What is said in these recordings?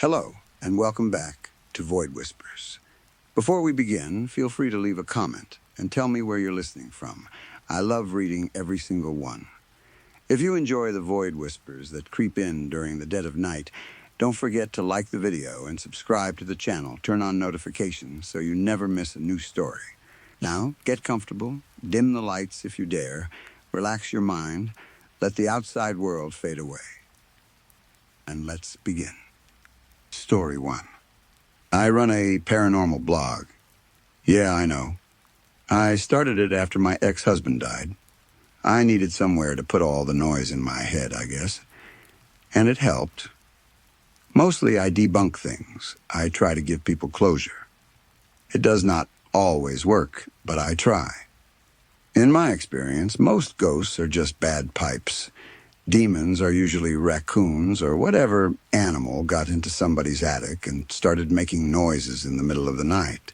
Hello, and welcome back to Void Whispers. Before we begin, feel free to leave a comment and tell me where you're listening from. I love reading every single one. If you enjoy the Void Whispers that creep in during the dead of night, don't forget to like the video and subscribe to the channel. Turn on notifications so you never miss a new story. Now, get comfortable, dim the lights if you dare, relax your mind, let the outside world fade away. And let's begin. Story 1. I run a paranormal blog. Yeah, I know. I started it after my ex-husband died. I needed somewhere to put all the noise in my head, I guess. And it helped. Mostly I debunk things. I try to give people closure. It does not always work, but I try. In my experience, most ghosts are just bad pipes. Demons are usually raccoons or whatever animal got into somebody's attic and started making noises in the middle of the night.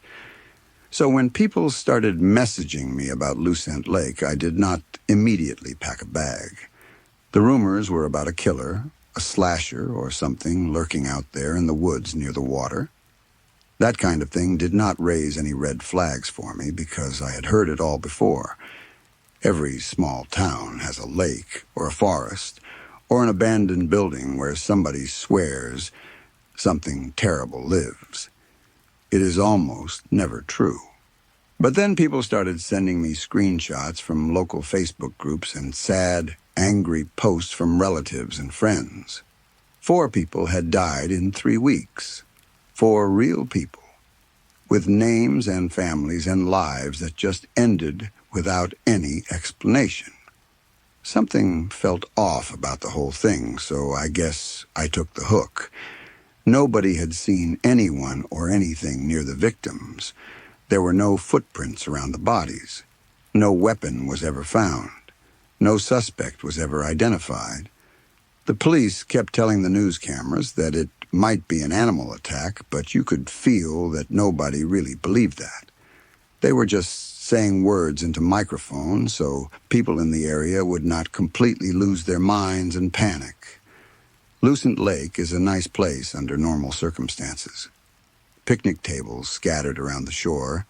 So when people started messaging me about Lucent Lake, I did not immediately pack a bag. The rumors were about a killer, a slasher or something lurking out there in the woods near the water. That kind of thing did not raise any red flags for me because I had heard it all before. Every small town has a lake or a forest or an abandoned building where somebody swears something terrible lives. It is almost never true. But then people started sending me screenshots from local Facebook groups and sad, angry posts from relatives and friends. 4 people had died in 3 weeks. 4 real people, with names and families and lives that just ended without any explanation. Something felt off about the whole thing, so I guess I took the hook. Nobody had seen anyone or anything near the victims. There were no footprints around the bodies. No weapon was ever found. No suspect was ever identified. The police kept telling the news cameras that it might be an animal attack, but you could feel that nobody really believed that. They were just saying words into microphones so people in the area would not completely lose their minds and panic. Lucent Lake is a nice place under normal circumstances. Picnic tables scattered around the shore,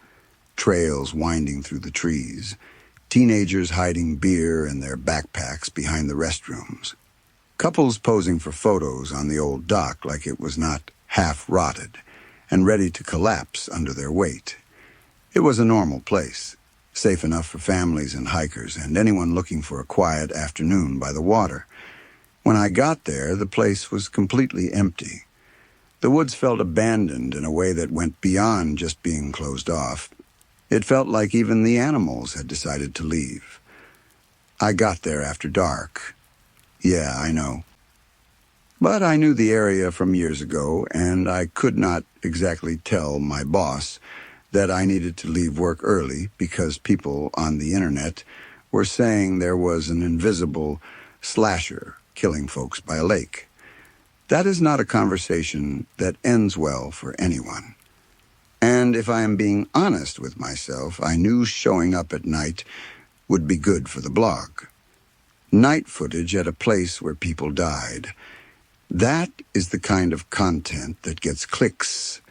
trails winding through the trees, teenagers hiding beer in their backpacks behind the restrooms, couples posing for photos on the old dock like it was not half-rotted and ready to collapse under their weight. It was a normal place, safe enough for families and hikers and anyone looking for a quiet afternoon by the water. When I got there, the place was completely empty. The woods felt abandoned in a way that went beyond just being closed off. It felt like even the animals had decided to leave. I got there after dark. Yeah, I know. But I knew the area from years ago, and I could not exactly tell my boss that I needed to leave work early because people on the internet were saying there was an invisible slasher killing folks by a lake. That is not a conversation that ends well for anyone. And if I am being honest with myself, I knew showing up at night would be good for the blog. Night footage at a place where people died. That is the kind of content that gets clicks.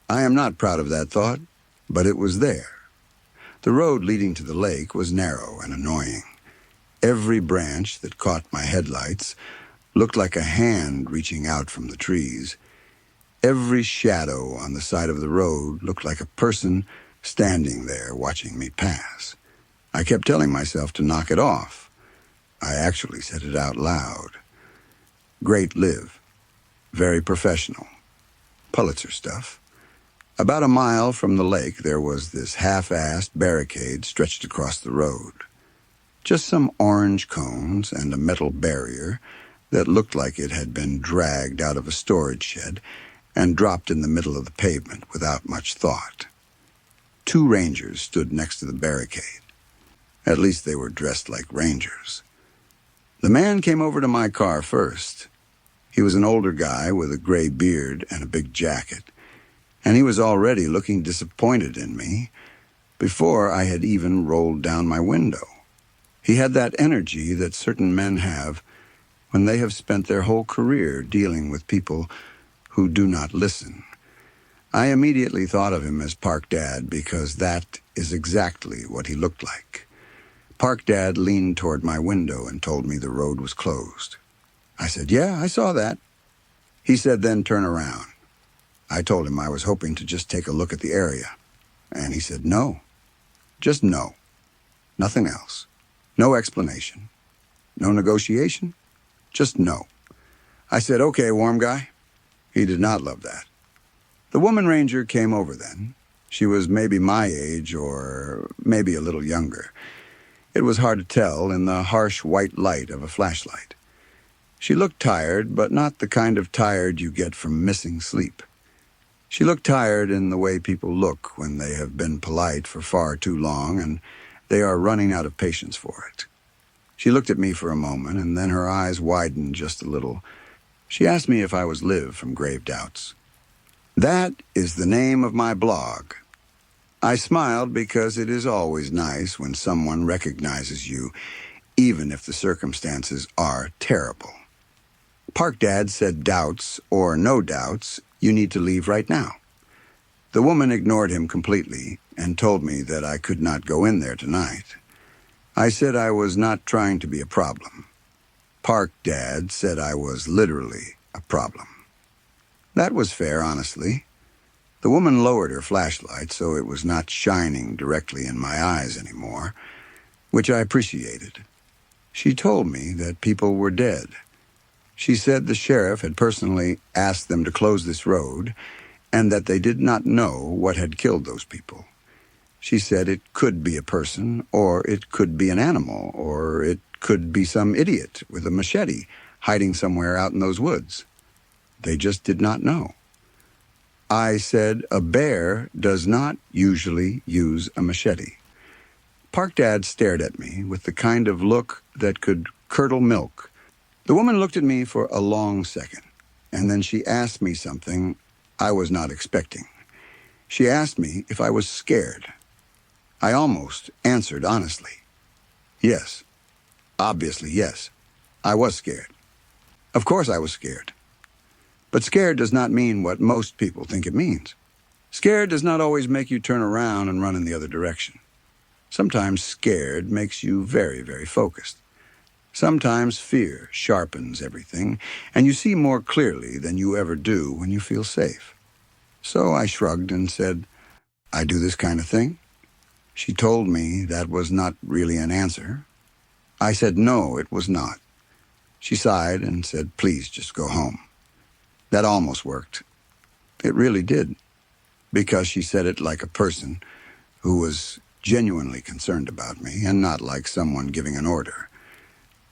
I am not proud of that thought, but it was there. The road leading to the lake was narrow and annoying. Every branch that caught my headlights looked like a hand reaching out from the trees. Every shadow on the side of the road looked like a person standing there watching me pass. I kept telling myself to knock it off. I actually said it out loud. Great live. Very professional. Pulitzer stuff. About a mile from the lake, there was this half-assed barricade stretched across the road. Just some orange cones and a metal barrier that looked like it had been dragged out of a storage shed and dropped in the middle of the pavement without much thought. 2 rangers stood next to the barricade. At least they were dressed like rangers. The man came over to my car first. He was an older guy with a gray beard and a big jacket, and he was already looking disappointed in me before I had even rolled down my window. He had that energy that certain men have when they have spent their whole career dealing with people who do not listen. I immediately thought of him as Park Dad because that is exactly what he looked like. Park Dad leaned toward my window and told me the road was closed. I said, "Yeah, I saw that." He said, "Then turn around." I told him I was hoping to just take a look at the area. And he said, "No. Just no. Nothing else. No explanation. No negotiation. Just no." I said, "Okay, warm guy." He did not love that. The woman ranger came over then. She was maybe my age or maybe a little younger. It was hard to tell in the harsh white light of a flashlight. She looked tired, but not the kind of tired you get from missing sleep. She looked tired in the way people look when they have been polite for far too long and they are running out of patience for it. She looked at me for a moment, and then her eyes widened just a little. She asked me if I was Liv from Grave Doubts. That is the name of my blog. I smiled because it is always nice when someone recognizes you, even if the circumstances are terrible. Park Dad said doubts or no doubts, you need to leave right now. The woman ignored him completely and told me that I could not go in there tonight. I said I was not trying to be a problem. Park Dad said I was literally a problem. That was fair, honestly. The woman lowered her flashlight so it was not shining directly in my eyes anymore, which I appreciated. She told me that people were dead. She said the sheriff had personally asked them to close this road and that they did not know what had killed those people. She said it could be a person, or it could be an animal, or it could be some idiot with a machete hiding somewhere out in those woods. They just did not know. I said a bear does not usually use a machete. Park Dad stared at me with the kind of look that could curdle milk. The woman looked at me for a long second, and then she asked me something I was not expecting. She asked me if I was scared. I almost answered honestly. Yes. Obviously, yes. I was scared. Of course I was scared. But scared does not mean what most people think it means. Scared does not always make you turn around and run in the other direction. Sometimes scared makes you very, very focused. Sometimes fear sharpens everything, and you see more clearly than you ever do when you feel safe. So I shrugged and said, "I do this kind of thing." She told me that was not really an answer. I said no, it was not. She sighed and said, "Please just go home." That almost worked. It really did, because she said it like a person who was genuinely concerned about me and not like someone giving an order.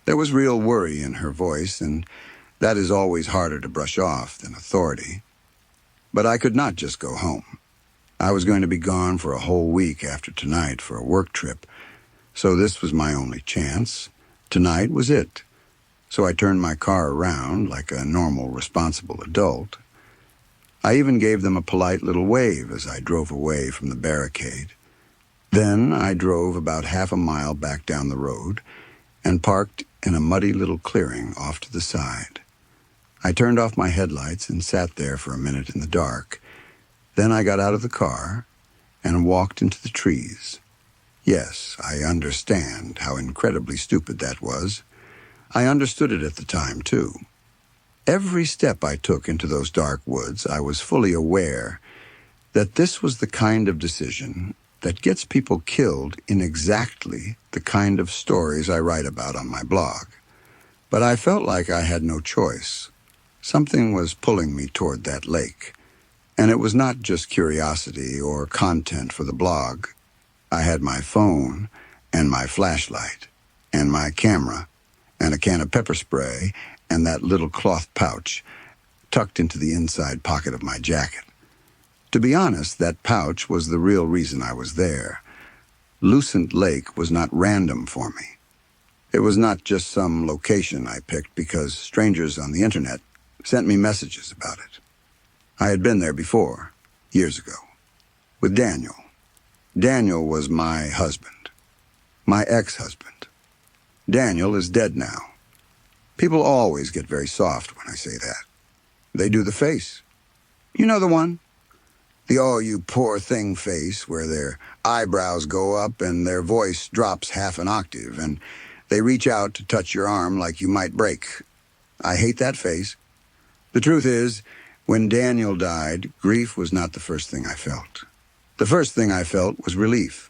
There was real worry in her voice, and that is always harder to brush off than authority. But I could not just go home. I was going to be gone for a whole week after tonight for a work trip, so this was my only chance. Tonight was it. So I turned my car around like a normal, responsible adult. I even gave them a polite little wave as I drove away from the barricade. Then I drove about half a mile back down the road and parked in a muddy little clearing off to the side. I turned off my headlights and sat there for a minute in the dark. Then I got out of the car and walked into the trees. Yes, I understand how incredibly stupid that was. I understood it at the time, too. Every step I took into those dark woods, I was fully aware that this was the kind of decision that gets people killed in exactly the kind of stories I write about on my blog. But I felt like I had no choice. Something was pulling me toward that lake. And it was not just curiosity or content for the blog. I had my phone and my flashlight and my camera and a can of pepper spray and that little cloth pouch tucked into the inside pocket of my jacket. To be honest, that pouch was the real reason I was there. Lucent Lake was not random for me. It was not just some location I picked because strangers on the internet sent me messages about it. I had been there before, years ago, with Daniel. Daniel was my husband, my ex-husband. Daniel is dead now. People always get very soft when I say that. They do the face. You know the one? The "oh, you poor thing" face where their eyebrows go up and their voice drops half an octave and they reach out to touch your arm like you might break. I hate that face. The truth is, when Daniel died, grief was not the first thing I felt. The first thing I felt was relief.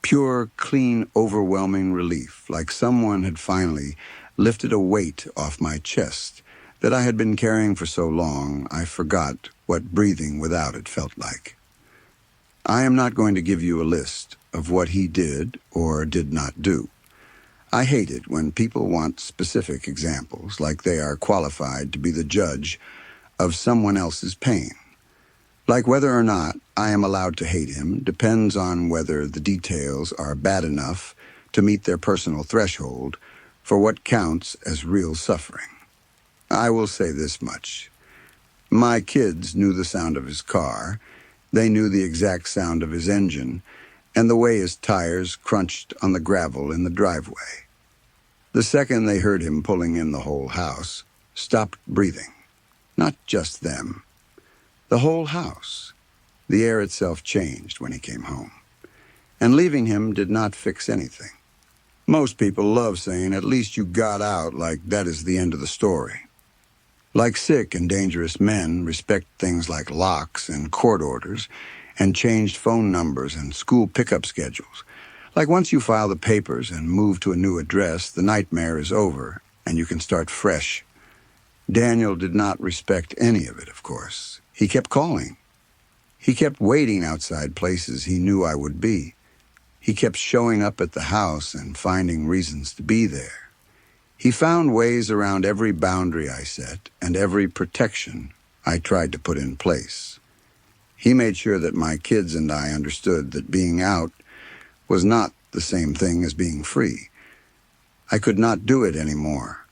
Pure, clean, overwhelming relief, like someone had finally lifted a weight off my chest that I had been carrying for so long I forgot what breathing without it felt like. I am not going to give you a list of what he did or did not do. I hate it when people want specific examples, like they are qualified to be the judge of someone else's pain. Like whether or not I am allowed to hate him depends on whether the details are bad enough to meet their personal threshold for what counts as real suffering. I will say this much. My kids knew the sound of his car. They knew the exact sound of his engine and the way his tires crunched on the gravel in the driveway. The second they heard him pulling in the whole house stopped breathing. Not just them. The whole house. The air itself changed when he came home. And leaving him did not fix anything. Most people love saying, "at least you got out," like that is the end of the story. Like sick and dangerous men respect things like locks and court orders and changed phone numbers and school pickup schedules. Like once you file the papers and move to a new address, the nightmare is over and you can start fresh. Daniel did not respect any of it, of course. He kept calling. He kept waiting outside places he knew I would be. He kept showing up at the house and finding reasons to be there. He found ways around every boundary I set and every protection I tried to put in place. He made sure that my kids and I understood that being out was not the same thing as being free. I could not do it anymore.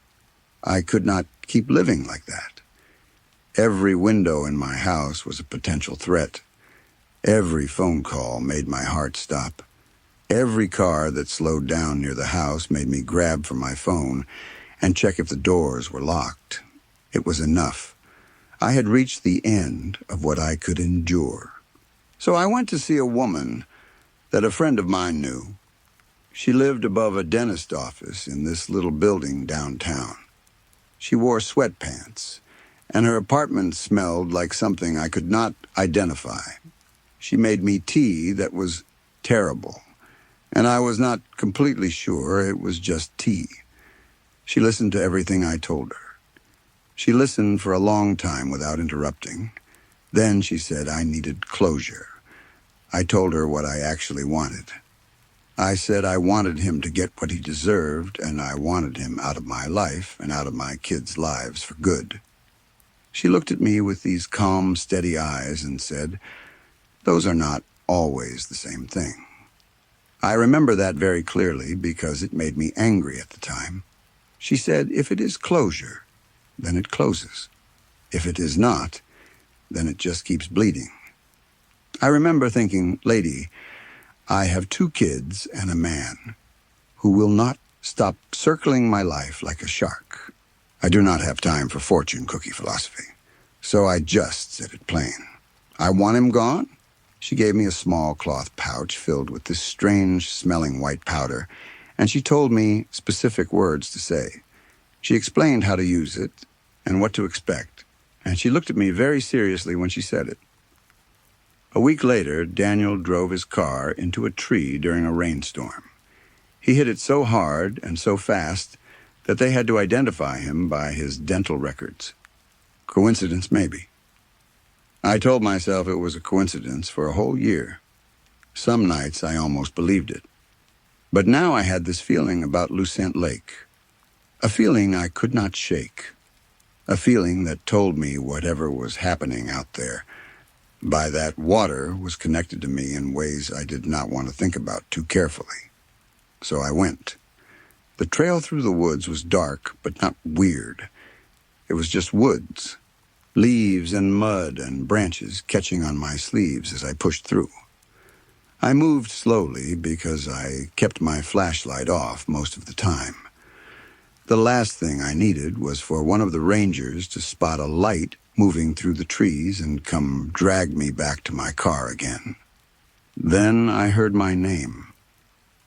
I could not keep living like that. Every window in my house was a potential threat. Every phone call made my heart stop. Every car that slowed down near the house made me grab for my phone and check if the doors were locked. It was enough. I had reached the end of what I could endure. So I went to see a woman that a friend of mine knew. She lived above a dentist office in this little building downtown. She wore sweatpants, and her apartment smelled like something I could not identify. She made me tea that was terrible, and I was not completely sure it was just tea. She listened to everything I told her. She listened for a long time without interrupting. Then she said I needed closure. I told her what I actually wanted. I said I wanted him to get what he deserved, and I wanted him out of my life and out of my kids' lives for good. She looked at me with these calm, steady eyes and said, "Those are not always the same thing." I remember that very clearly because it made me angry at the time. She said, "If it is closure, then it closes. If it is not, then it just keeps bleeding." I remember thinking, "Lady, I have 2 kids and a man who will not stop circling my life like a shark. I do not have time for fortune cookie philosophy." So I just said it plain. "I want him gone." She gave me a small cloth pouch filled with this strange-smelling white powder, and she told me specific words to say. She explained how to use it and what to expect, and she looked at me very seriously when she said it. A week later, Daniel drove his car into a tree during a rainstorm. He hit it so hard and so fast that they had to identify him by his dental records. Coincidence, maybe. I told myself it was a coincidence for a whole year. Some nights I almost believed it. But now I had this feeling about Lucent Lake. A feeling I could not shake. A feeling that told me whatever was happening out there by that water was connected to me in ways I did not want to think about too carefully. So I went. The trail through the woods was dark, but not weird. It was just woods. Leaves and mud and branches catching on my sleeves as I pushed through. I moved slowly because I kept my flashlight off most of the time. The last thing I needed was for one of the rangers to spot a light moving through the trees and come drag me back to my car again. Then I heard my name.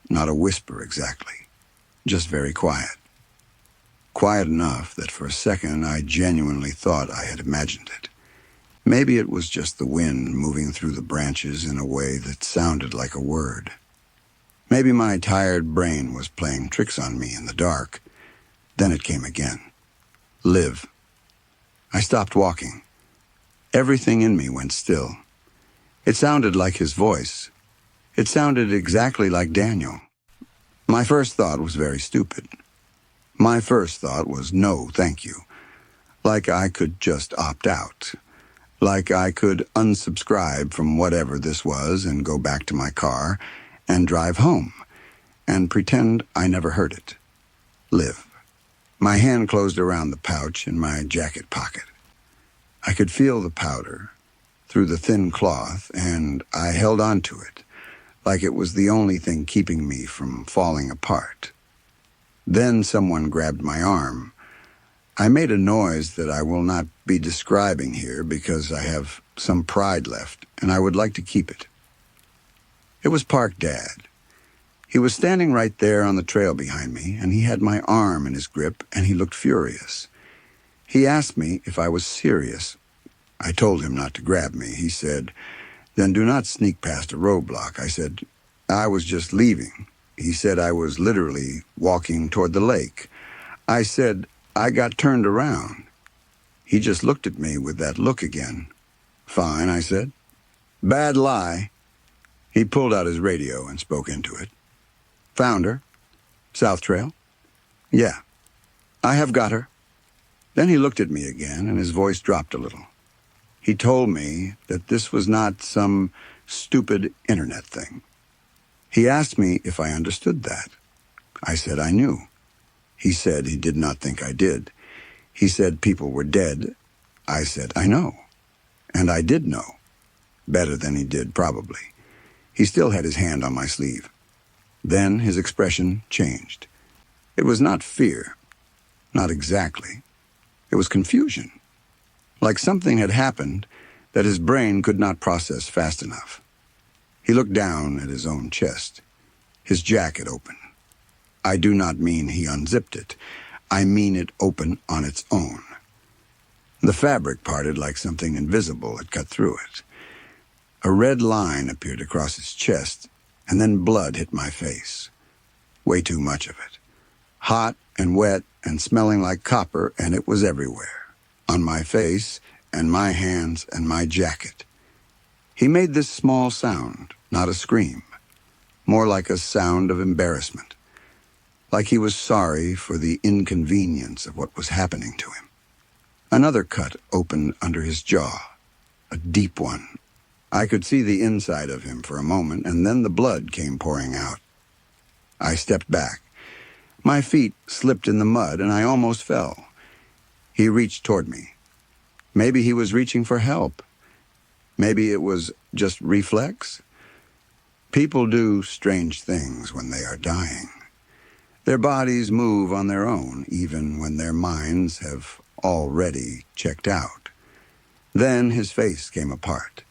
Not a whisper exactly, just very quiet. Quiet enough that for a second I genuinely thought I had imagined it. Maybe it was just the wind moving through the branches in a way that sounded like a word. Maybe my tired brain was playing tricks on me in the dark. Then it came again. Live. I stopped walking. Everything in me went still. It sounded like his voice. It sounded exactly like Daniel. My first thought was very stupid. My first thought was no, thank you. Like I could just opt out. Like I could unsubscribe from whatever this was and go back to my car and drive home and pretend I never heard it. Live. My hand closed around the pouch in my jacket pocket. I could feel the powder through the thin cloth, and I held on to it, like it was the only thing keeping me from falling apart. Then someone grabbed my arm. I made a noise that I will not be describing here because I have some pride left, and I would like to keep it. It was Park Dad. He was standing right there on the trail behind me, and he had my arm in his grip, and he looked furious. He asked me if I was serious. I told him not to grab me. He said, "Then do not sneak past a roadblock." I said, "I was just leaving." He said I was literally walking toward the lake. I said, "I got turned around." He just looked at me with that look again. "Fine," I said. "Bad lie." He pulled out his radio and spoke into it. "Found her. South Trail?" "Yeah. I have got her." Then he looked at me again, and his voice dropped a little. He told me that this was not some stupid internet thing. He asked me if I understood that. I said I knew. He said he did not think I did. He said people were dead. I said I know. And I did know. Better than he did, probably. He still had his hand on my sleeve. Then his expression changed. It was not fear. Not exactly. It was confusion. Like something had happened that his brain could not process fast enough. He looked down at his own chest. His jacket open. I do not mean he unzipped it. I mean it open on its own. The fabric parted like something invisible had cut through it. A red line appeared across his chest, and then blood hit my face. Way too much of it. Hot and wet and smelling like copper, and it was everywhere. On my face and my hands and my jacket. He made this small sound, not a scream. More like a sound of embarrassment. Like he was sorry for the inconvenience of what was happening to him. Another cut opened under his jaw. A deep one. I could see the inside of him for a moment, and then the blood came pouring out. I stepped back. My feet slipped in the mud, and I almost fell. He reached toward me. Maybe he was reaching for help. Maybe it was just reflex. People do strange things when they are dying. Their bodies move on their own, even when their minds have already checked out. Then his face came apart.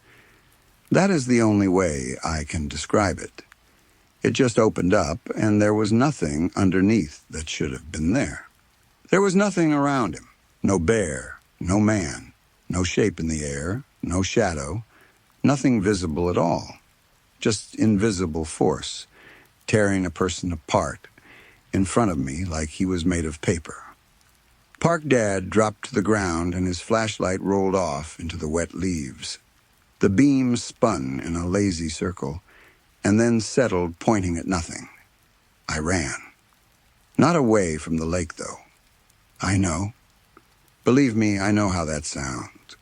That is the only way I can describe it. It just opened up, and there was nothing underneath that should have been there. There was nothing around him. No bear, no man, no shape in the air, no shadow, nothing visible at all. Just invisible force, tearing a person apart in front of me like he was made of paper. Park Dad dropped to the ground, and his flashlight rolled off into the wet leaves. The beam spun in a lazy circle, and then settled, pointing at nothing. I ran. Not away from the lake, though. I know. Believe me, I know how that sounds.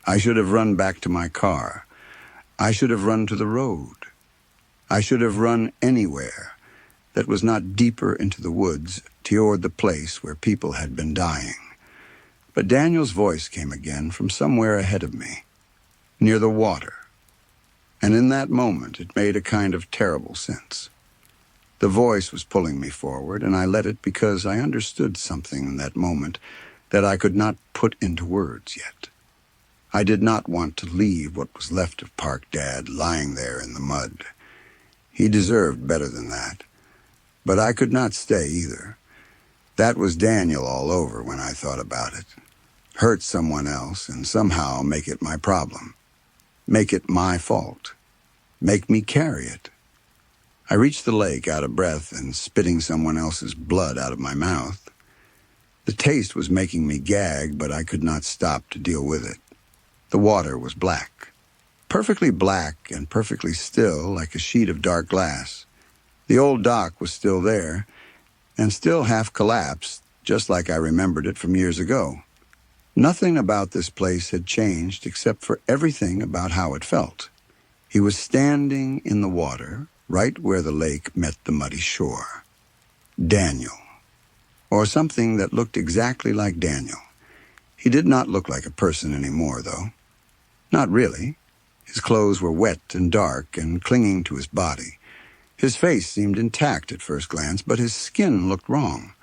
I should have run back to my car. I should have run to the road. I should have run anywhere that was not deeper into the woods toward the place where people had been dying. But Daniel's voice came again from somewhere ahead of me, near the water. And in that moment, it made a kind of terrible sense. The voice was pulling me forward, and I let it because I understood something in that moment that I could not put into words yet. I did not want to leave what was left of Park Dad lying there in the mud. He deserved better than that. But I could not stay either. That was Daniel all over when I thought about it. Hurt someone else and somehow make it my problem. Make it my fault. Make me carry it. I reached the lake out of breath and spitting someone else's blood out of my mouth. The taste was making me gag, but I could not stop to deal with it. The water was black. Perfectly black and perfectly still, like a sheet of dark glass. The old dock was still there, and still half collapsed, just like I remembered it from years ago. Nothing about this place had changed except for everything about how it felt. He was standing in the water, right where the lake met the muddy shore. Daniel. Or something that looked exactly like Daniel. He did not look like a person anymore, though. Not really. His clothes were wet and dark and clinging to his body. His face seemed intact at first glance, but his skin looked wrong.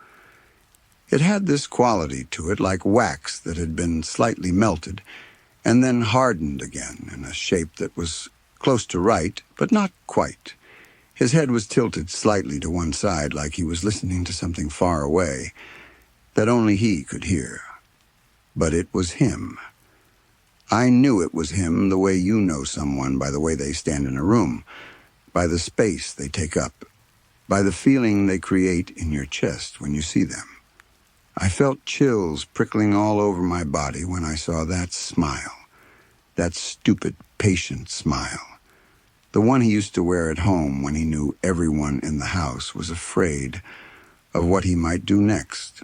It had this quality to it like wax that had been slightly melted and then hardened again in a shape that was close to right, but not quite. His head was tilted slightly to one side like he was listening to something far away that only he could hear. But it was him. I knew it was him the way you know someone by the way they stand in a room, by the space they take up, by the feeling they create in your chest when you see them. I felt chills prickling all over my body when I saw that smile, that stupid, patient smile, the one he used to wear at home when he knew everyone in the house was afraid of what he might do next.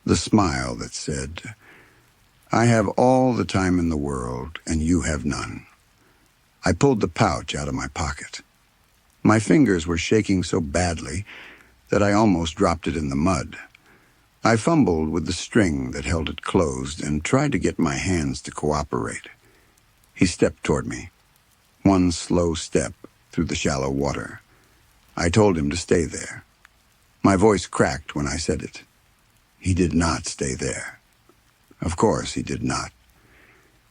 The smile that said, "I have all the time in the world, and you have none." I pulled the pouch out of my pocket. My fingers were shaking so badly that I almost dropped it in the mud. I fumbled with the string that held it closed and tried to get my hands to cooperate. He stepped toward me, one slow step through the shallow water. I told him to stay there. My voice cracked when I said it. He did not stay there. Of course he did not.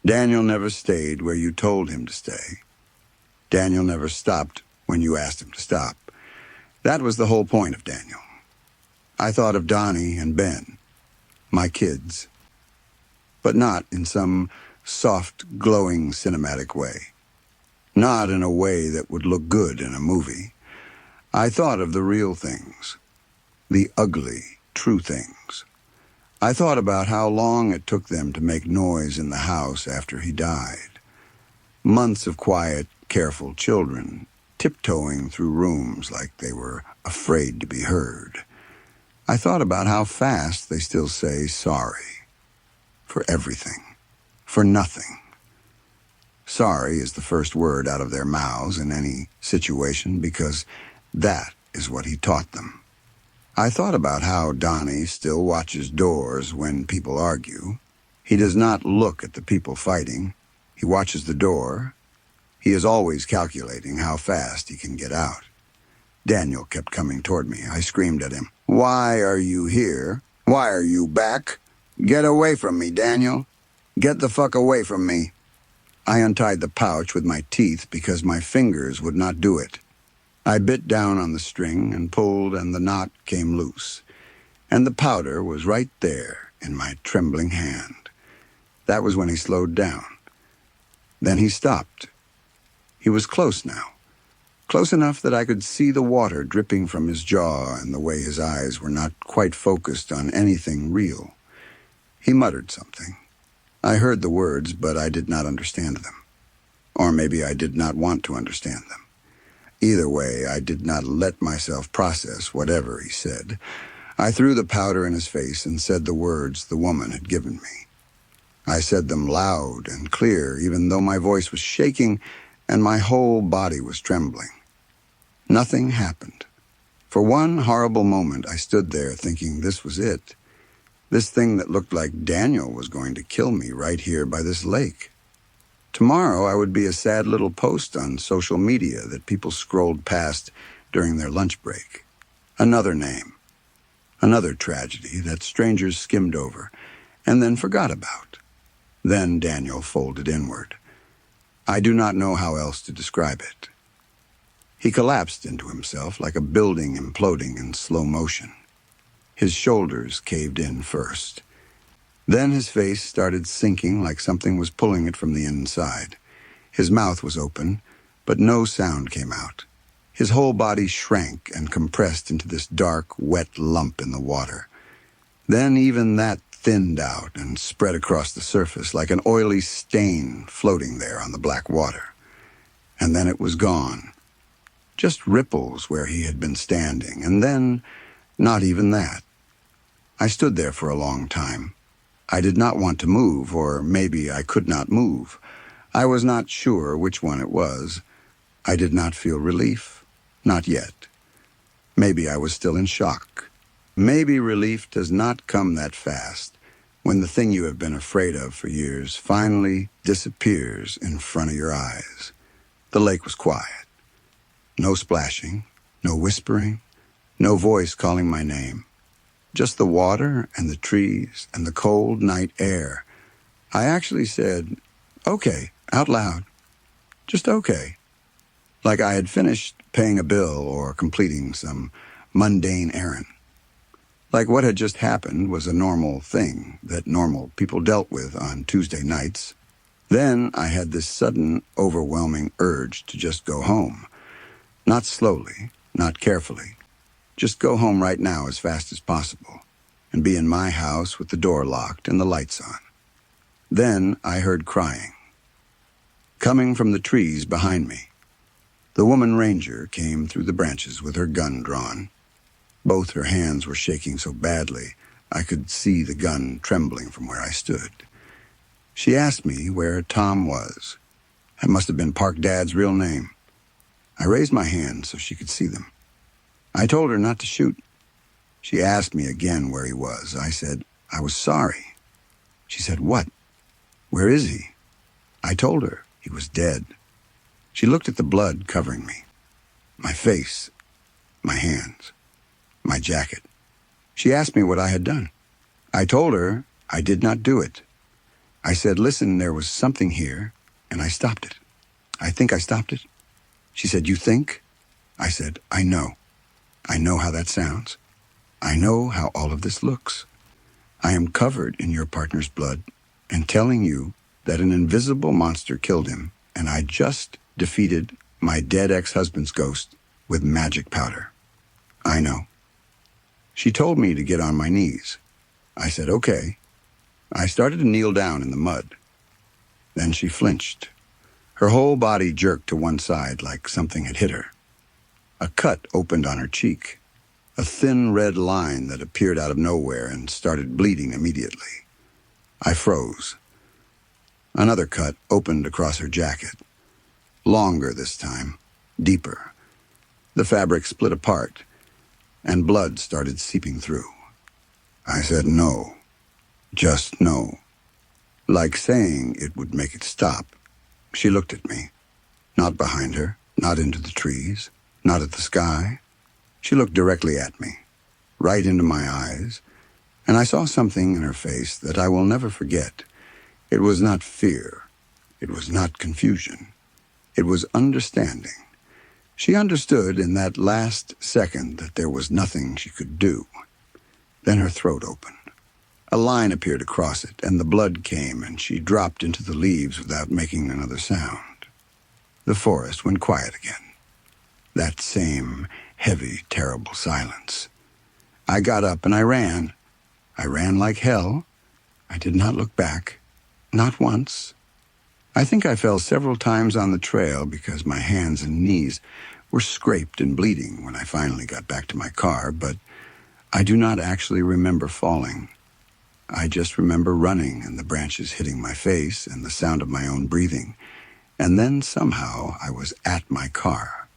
Daniel never stayed where you told him to stay. Daniel never stopped when you asked him to stop. That was the whole point of Daniel. I thought of Donnie and Ben, my kids, but not in some soft, glowing, cinematic way. Not in a way that would look good in a movie. I thought of the real things, the ugly, true things. I thought about how long it took them to make noise in the house after he died. Months of quiet, careful children, tiptoeing through rooms like they were afraid to be heard. I thought about how fast they still say sorry. For everything. For nothing. Sorry is the first word out of their mouths in any situation because that is what he taught them. I thought about how Donnie still watches doors when people argue. He does not look at the people fighting. He watches the door. He is always calculating how fast he can get out. Daniel kept coming toward me. I screamed at him. "Why are you here? Why are you back? Get away from me, Daniel. Get the fuck away from me." I untied the pouch with my teeth because my fingers would not do it. I bit down on the string and pulled, and the knot came loose. And the powder was right there in my trembling hand. That was when he slowed down. Then he stopped. He was close now. Close enough that I could see the water dripping from his jaw and the way his eyes were not quite focused on anything real. He muttered something. I heard the words, but I did not understand them. Or maybe I did not want to understand them. Either way, I did not let myself process whatever he said. I threw the powder in his face and said the words the woman had given me. I said them loud and clear, even though my voice was shaking and my whole body was trembling. Nothing happened. For one horrible moment, I stood there thinking this was it. This thing that looked like Daniel was going to kill me right here by this lake. Tomorrow I would be a sad little post on social media that people scrolled past during their lunch break. Another name. Another tragedy that strangers skimmed over and then forgot about. Then Daniel folded inward. I do not know how else to describe it. He collapsed into himself like a building imploding in slow motion. His shoulders caved in first. Then his face started sinking like something was pulling it from the inside. His mouth was open, but no sound came out. His whole body shrank and compressed into this dark, wet lump in the water. Then even that thinned out and spread across the surface like an oily stain floating there on the black water. And then it was gone. Just ripples where he had been standing, and then not even that. I stood there for a long time. I did not want to move, or maybe I could not move. I was not sure which one it was. I did not feel relief. Not yet. Maybe I was still in shock. Maybe relief does not come that fast when the thing you have been afraid of for years finally disappears in front of your eyes. The lake was quiet. No splashing, no whispering, no voice calling my name. Just the water and the trees and the cold night air. I actually said, okay, out loud. Just okay. Like I had finished paying a bill or completing some mundane errand. Like what had just happened was a normal thing that normal people dealt with on Tuesday nights. Then I had this sudden, overwhelming urge to just go home. Not slowly, not carefully. Just go home right now as fast as possible and be in my house with the door locked and the lights on. Then I heard crying. Coming from the trees behind me. The woman ranger came through the branches with her gun drawn. Both her hands were shaking so badly I could see the gun trembling from where I stood. She asked me where Tom was. That must have been Park Dad's real name. I raised my hand so she could see them. I told her not to shoot. She asked me again where he was. I said, I was sorry. She said, what? Where is he? I told her he was dead. She looked at the blood covering me. My face, my hands, my jacket. She asked me what I had done. I told her I did not do it. I said, listen, there was something here, and I stopped it. I think I stopped it. She said, you think? I said, I know. I know how that sounds. I know how all of this looks. I am covered in your partner's blood and telling you that an invisible monster killed him, and I just defeated my dead ex-husband's ghost with magic powder. I know. She told me to get on my knees. I said, okay. I started to kneel down in the mud. Then she flinched. Her whole body jerked to one side like something had hit her. A cut opened on her cheek, a thin red line that appeared out of nowhere and started bleeding immediately. I froze. Another cut opened across her jacket. Longer this time, deeper. The fabric split apart, and blood started seeping through. I said no, just no. Like saying it would make it stop. She looked at me, not behind her, not into the trees, not at the sky. She looked directly at me, right into my eyes, and I saw something in her face that I will never forget. It was not fear. It was not confusion. It was understanding. She understood in that last second that there was nothing she could do. Then her throat opened. A line appeared across it, and the blood came, and she dropped into the leaves without making another sound. The forest went quiet again. That same heavy, terrible silence. I got up and I ran. I ran like hell. I did not look back. Not once. I think I fell several times on the trail because my hands and knees were scraped and bleeding when I finally got back to my car, but I do not actually remember falling. I just remember running and the branches hitting my face and the sound of my own breathing. And then somehow I was at my car.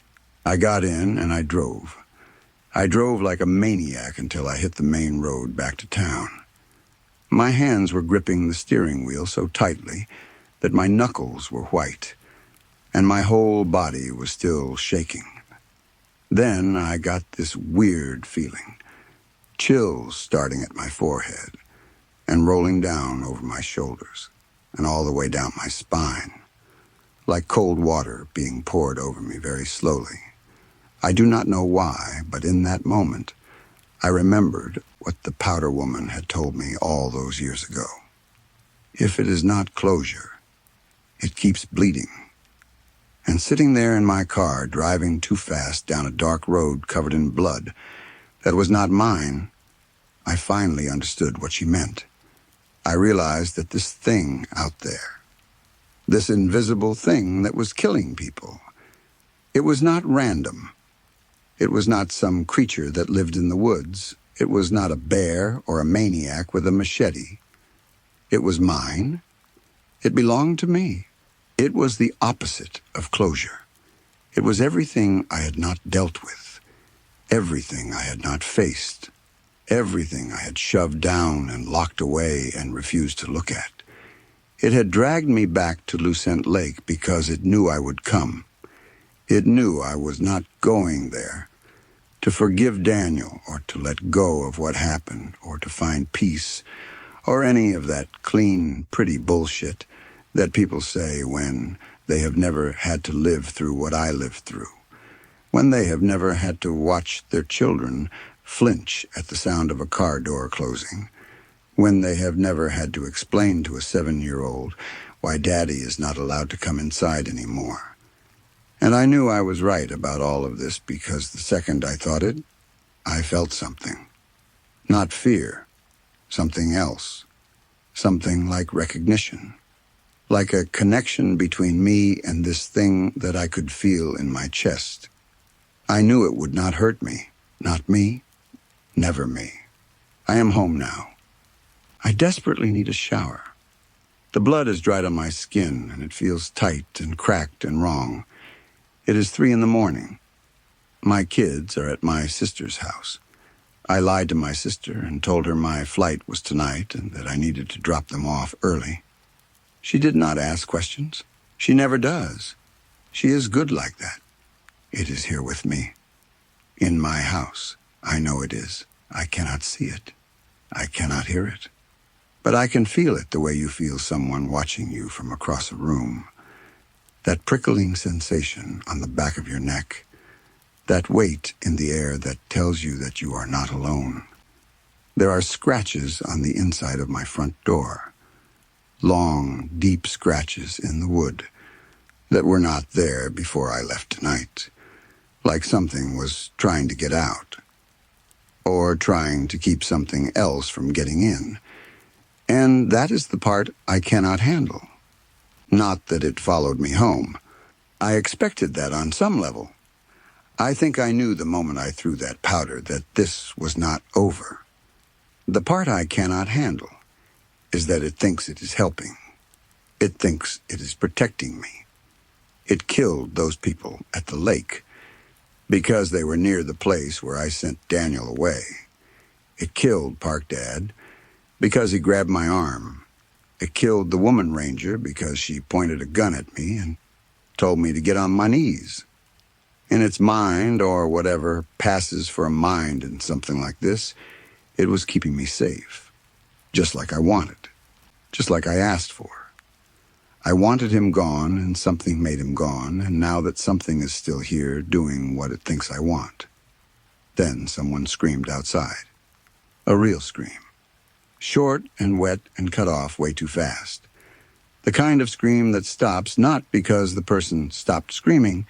I got in and I drove. I drove like a maniac until I hit the main road back to town. My hands were gripping the steering wheel so tightly that my knuckles were white, and my whole body was still shaking. Then I got this weird feeling, chills starting at my forehead and rolling down over my shoulders. and all the way down my spine, like cold water being poured over me very slowly. I do not know why, but in that moment, I remembered what the powder woman had told me all those years ago. If it is not closure, it keeps bleeding. And sitting there in my car, driving too fast down a dark road covered in blood that was not mine, I finally understood what she meant. I realized that this thing out there, this invisible thing that was killing people, it was not random. It was not some creature that lived in the woods. It was not a bear or a maniac with a machete. It was mine. It belonged to me. It was the opposite of closure. It was everything I had not dealt with, everything I had not faced, everything I had shoved down and locked away and refused to look at. It had dragged me back to Lucent Lake because it knew I would come. It knew I was not going there to forgive Daniel or to let go of what happened or to find peace or any of that clean, pretty bullshit that people say when they have never had to live through what I lived through, when they have never had to watch their children flinch at the sound of a car door closing, when they have never had to explain to a 7-year-old why Daddy is not allowed to come inside anymore. And I knew I was right about all of this because the second I thought it, I felt something. Not fear, something else. Something like recognition. Like a connection between me and this thing that I could feel in my chest. I knew it would not hurt me. Not me. Never me. I am home now. I desperately need a shower. The blood is dried on my skin, and it feels tight and cracked and wrong. It is 3 a.m. My kids are at my sister's house. I lied to my sister and told her my flight was tonight and that I needed to drop them off early. She did not ask questions. She never does. She is good like that. It is here with me. In my house. I know it is. I cannot see it. I cannot hear it. But I can feel it the way you feel someone watching you from across a room. That prickling sensation on the back of your neck. That weight in the air that tells you that you are not alone. There are scratches on the inside of my front door. Long, deep scratches in the wood that were not there before I left tonight, like something was trying to get out, or trying to keep something else from getting in. And that is the part I cannot handle. Not that it followed me home. I expected that on some level. I think I knew the moment I threw that powder that this was not over. The part I cannot handle is that it thinks it is helping. It thinks it is protecting me. It killed those people at the lake because they were near the place where I sent Daniel away. It killed Park Dad because he grabbed my arm. It killed the woman ranger because she pointed a gun at me and told me to get on my knees. In its mind, or whatever passes for a mind in something like this, it was keeping me safe. Just like I wanted. Just like I asked for. I wanted him gone, and something made him gone, and now that something is still here doing what it thinks I want. Then someone screamed outside. A real scream. Short and wet and cut off way too fast. The kind of scream that stops not because the person stopped screaming,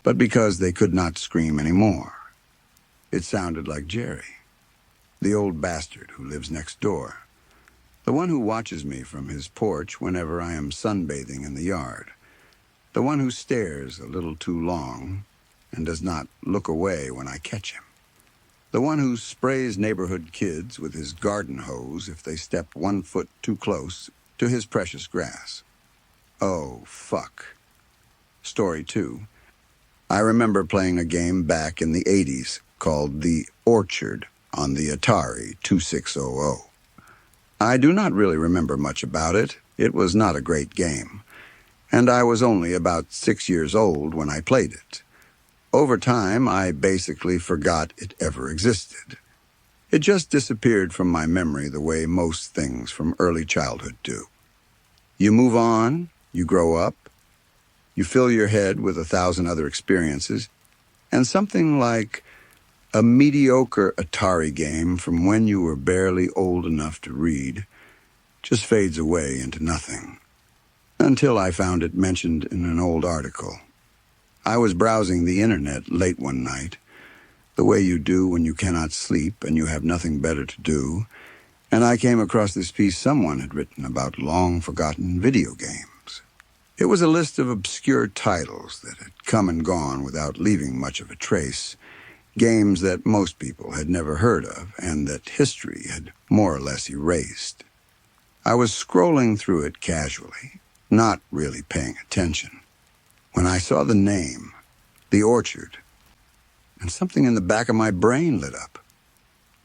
but because they could not scream anymore. It sounded like Jerry, the old bastard who lives next door. The one who watches me from his porch whenever I am sunbathing in the yard. The one who stares a little too long and does not look away when I catch him. The one who sprays neighborhood kids with his garden hose if they step 1 foot too close to his precious grass. Oh, fuck. Story 2. I remember playing a game back in the 80s called The Orchard on the Atari 2600. I do not really remember much about it. It was not a great game. And I was only about 6 years old when I played it. Over time, I basically forgot it ever existed. It just disappeared from my memory the way most things from early childhood do. You move on, you grow up, you fill your head with 1,000 other experiences, and something like a mediocre Atari game from when you were barely old enough to read just fades away into nothing. Until I found it mentioned in an old article. I was browsing the internet late one night, the way you do when you cannot sleep and you have nothing better to do, and I came across this piece someone had written about long-forgotten video games. It was a list of obscure titles that had come and gone without leaving much of a trace, games that most people had never heard of and that history had more or less erased. I was scrolling through it casually, not really paying attention, when I saw the name, The Orchard, and something in the back of my brain lit up.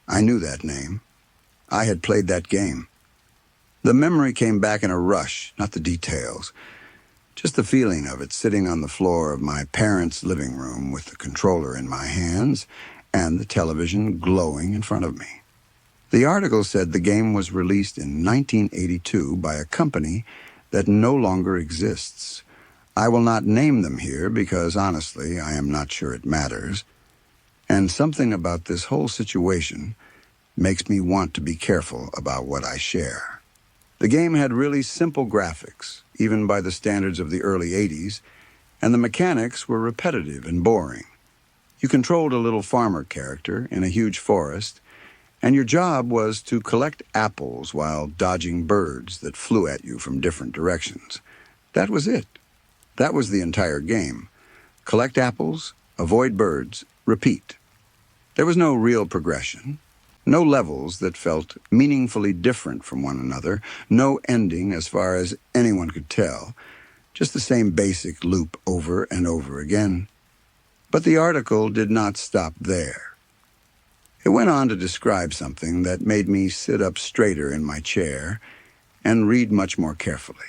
I knew that name. I had played that game. The memory came back in a rush, not the details, just the feeling of it sitting on the floor of my parents' living room with the controller in my hands and the television glowing in front of me. The article said the game was released in 1982 by a company that no longer exists. I will not name them here because, honestly, I am not sure it matters. And something about this whole situation makes me want to be careful about what I share. The game had really simple graphics, even by the standards of the early 80s, and the mechanics were repetitive and boring. You controlled a little farmer character in a huge forest, and your job was to collect apples while dodging birds that flew at you from different directions. That was it. That was the entire game. Collect apples, avoid birds, repeat. There was no real progression, no levels that felt meaningfully different from one another, no ending as far as anyone could tell, just the same basic loop over and over again. But the article did not stop there. It went on to describe something that made me sit up straighter in my chair and read much more carefully.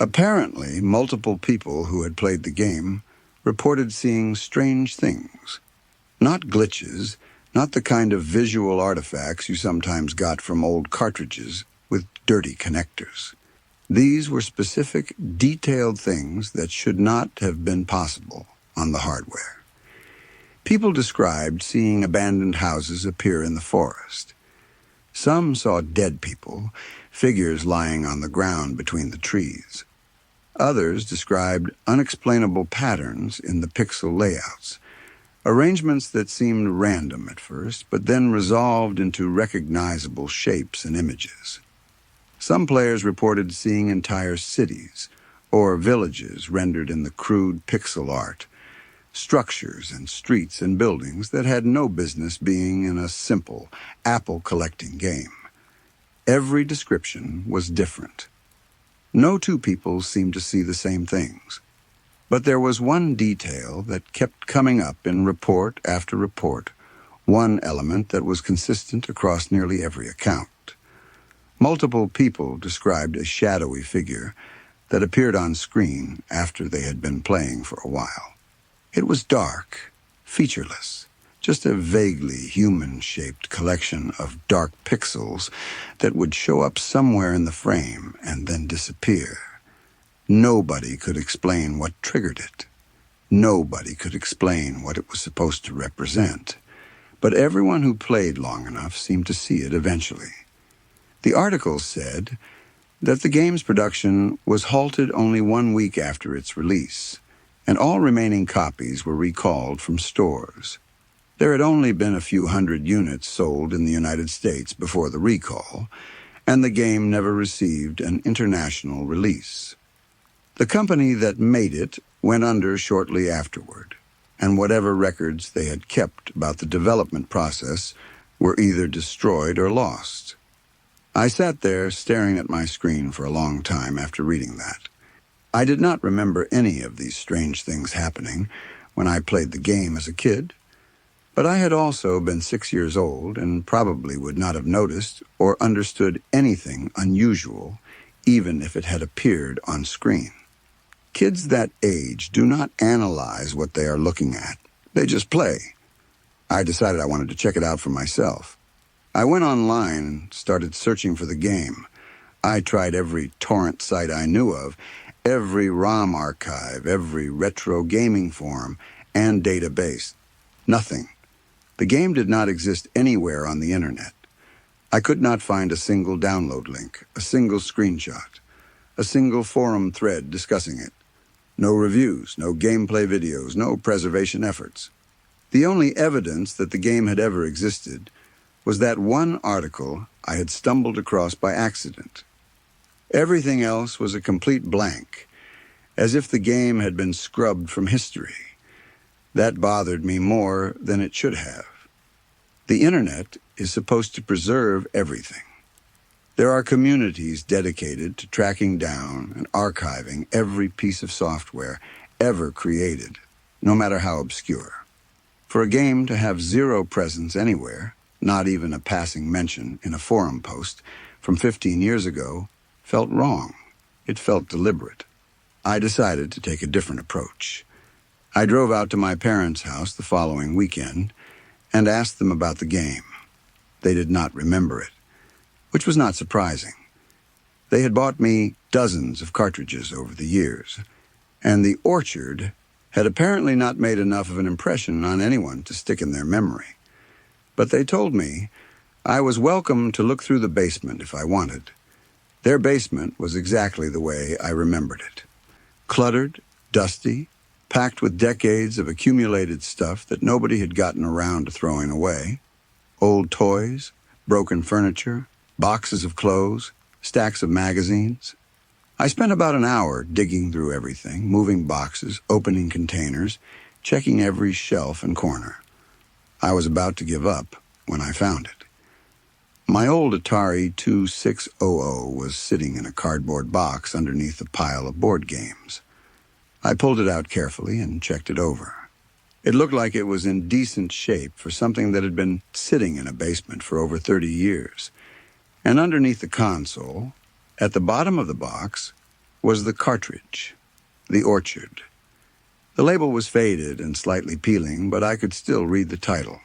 Apparently, multiple people who had played the game reported seeing strange things. Not glitches, not the kind of visual artifacts you sometimes got from old cartridges with dirty connectors. These were specific, detailed things that should not have been possible on the hardware. People described seeing abandoned houses appear in the forest. Some saw dead people, figures lying on the ground between the trees. Others described unexplainable patterns in the pixel layouts, arrangements that seemed random at first, but then resolved into recognizable shapes and images. Some players reported seeing entire cities or villages rendered in the crude pixel art, structures and streets and buildings that had no business being in a simple apple-collecting game. Every description was different. No two people seemed to see the same things. But there was one detail that kept coming up in report after report, one element that was consistent across nearly every account. Multiple people described a shadowy figure that appeared on screen after they had been playing for a while. It was dark, featureless, just a vaguely human-shaped collection of dark pixels that would show up somewhere in the frame and then disappear. Nobody could explain what triggered it. Nobody could explain what it was supposed to represent. But everyone who played long enough seemed to see it eventually. The article said that the game's production was halted only 1 week after its release, and all remaining copies were recalled from stores. There had only been a few hundred units sold in the United States before the recall, and the game never received an international release. The company that made it went under shortly afterward, and whatever records they had kept about the development process were either destroyed or lost. I sat there staring at my screen for a long time after reading that. I did not remember any of these strange things happening when I played the game as a kid, but I had also been 6 years old and probably would not have noticed or understood anything unusual, even if it had appeared on screen. Kids that age do not analyze what they are looking at. They just play. I decided I wanted to check it out for myself. I went online and started searching for the game, I tried every torrent site I knew of, every ROM archive, every retro gaming forum, and database. Nothing. The game did not exist anywhere on the internet. I could not find a single download link, a single screenshot, a single forum thread discussing it. No reviews, no gameplay videos, no preservation efforts. The only evidence that the game had ever existed was that one article I had stumbled across by accident. Everything else was a complete blank, as if the game had been scrubbed from history. That bothered me more than it should have. The internet is supposed to preserve everything. There are communities dedicated to tracking down and archiving every piece of software ever created, no matter how obscure. For a game to have zero presence anywhere, not even a passing mention in a forum post from 15 years ago, felt wrong. It felt deliberate. I decided to take a different approach. I drove out to my parents' house the following weekend and asked them about the game. They did not remember it, which was not surprising. They had bought me dozens of cartridges over the years, and the Orchard had apparently not made enough of an impression on anyone to stick in their memory. But they told me I was welcome to look through the basement if I wanted. Their basement was exactly the way I remembered it. Cluttered, dusty, packed with decades of accumulated stuff that nobody had gotten around to throwing away. Old toys, broken furniture, boxes of clothes, stacks of magazines. I spent about an hour digging through everything, moving boxes, opening containers, checking every shelf and corner. I was about to give up when I found it. My old Atari 2600 was sitting in a cardboard box underneath a pile of board games. I pulled it out carefully and checked it over. It looked like it was in decent shape for something that had been sitting in a basement for over 30 years. And underneath the console, at the bottom of the box, was the cartridge, the Orchard. The label was faded and slightly peeling, but I could still read the title.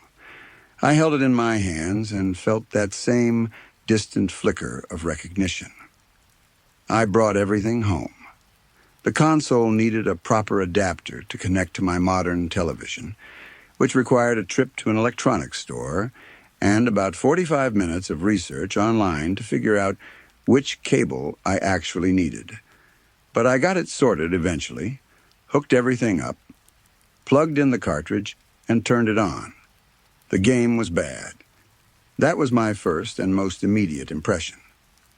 I held it in my hands and felt that same distant flicker of recognition. I brought everything home. The console needed a proper adapter to connect to my modern television, which required a trip to an electronics store and about 45 minutes of research online to figure out which cable I actually needed. But I got it sorted eventually, hooked everything up, plugged in the cartridge, and turned it on. The game was bad. That was my first and most immediate impression.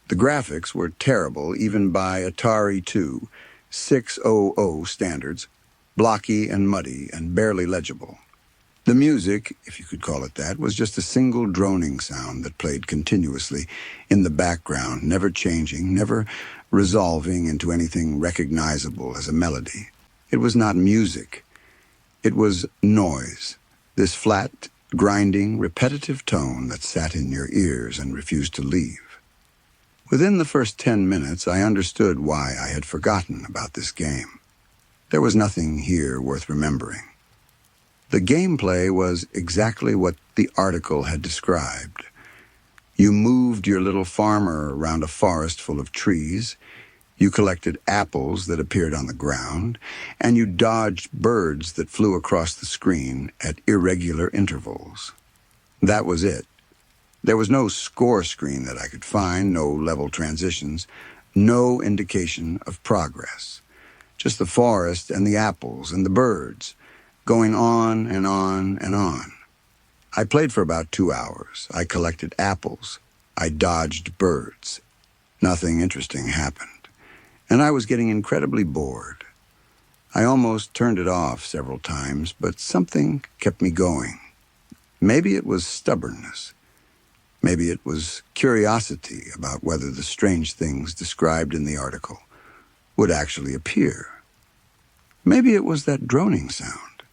The graphics were terrible even by Atari 2600 standards, blocky and muddy and barely legible. The music, if you could call it that, was just a single droning sound that played continuously in the background, never changing, never resolving into anything recognizable as a melody. It was not music. It was noise, this flat, grinding, repetitive tone that sat in your ears and refused to leave. Within the first 10 minutes, I understood why I had forgotten about this game. There was nothing here worth remembering. The gameplay was exactly what the article had described. You moved your little farmer around a forest full of trees, you collected apples that appeared on the ground, and you dodged birds that flew across the screen at irregular intervals. That was it. There was no score screen that I could find, no level transitions, no indication of progress. Just the forest and the apples and the birds, going on and on and on. I played for about 2 hours. I collected apples. I dodged birds. Nothing interesting happened, and I was getting incredibly bored. I almost turned it off several times, but something kept me going. Maybe it was stubbornness. Maybe it was curiosity about whether the strange things described in the article would actually appear. Maybe it was that droning sound,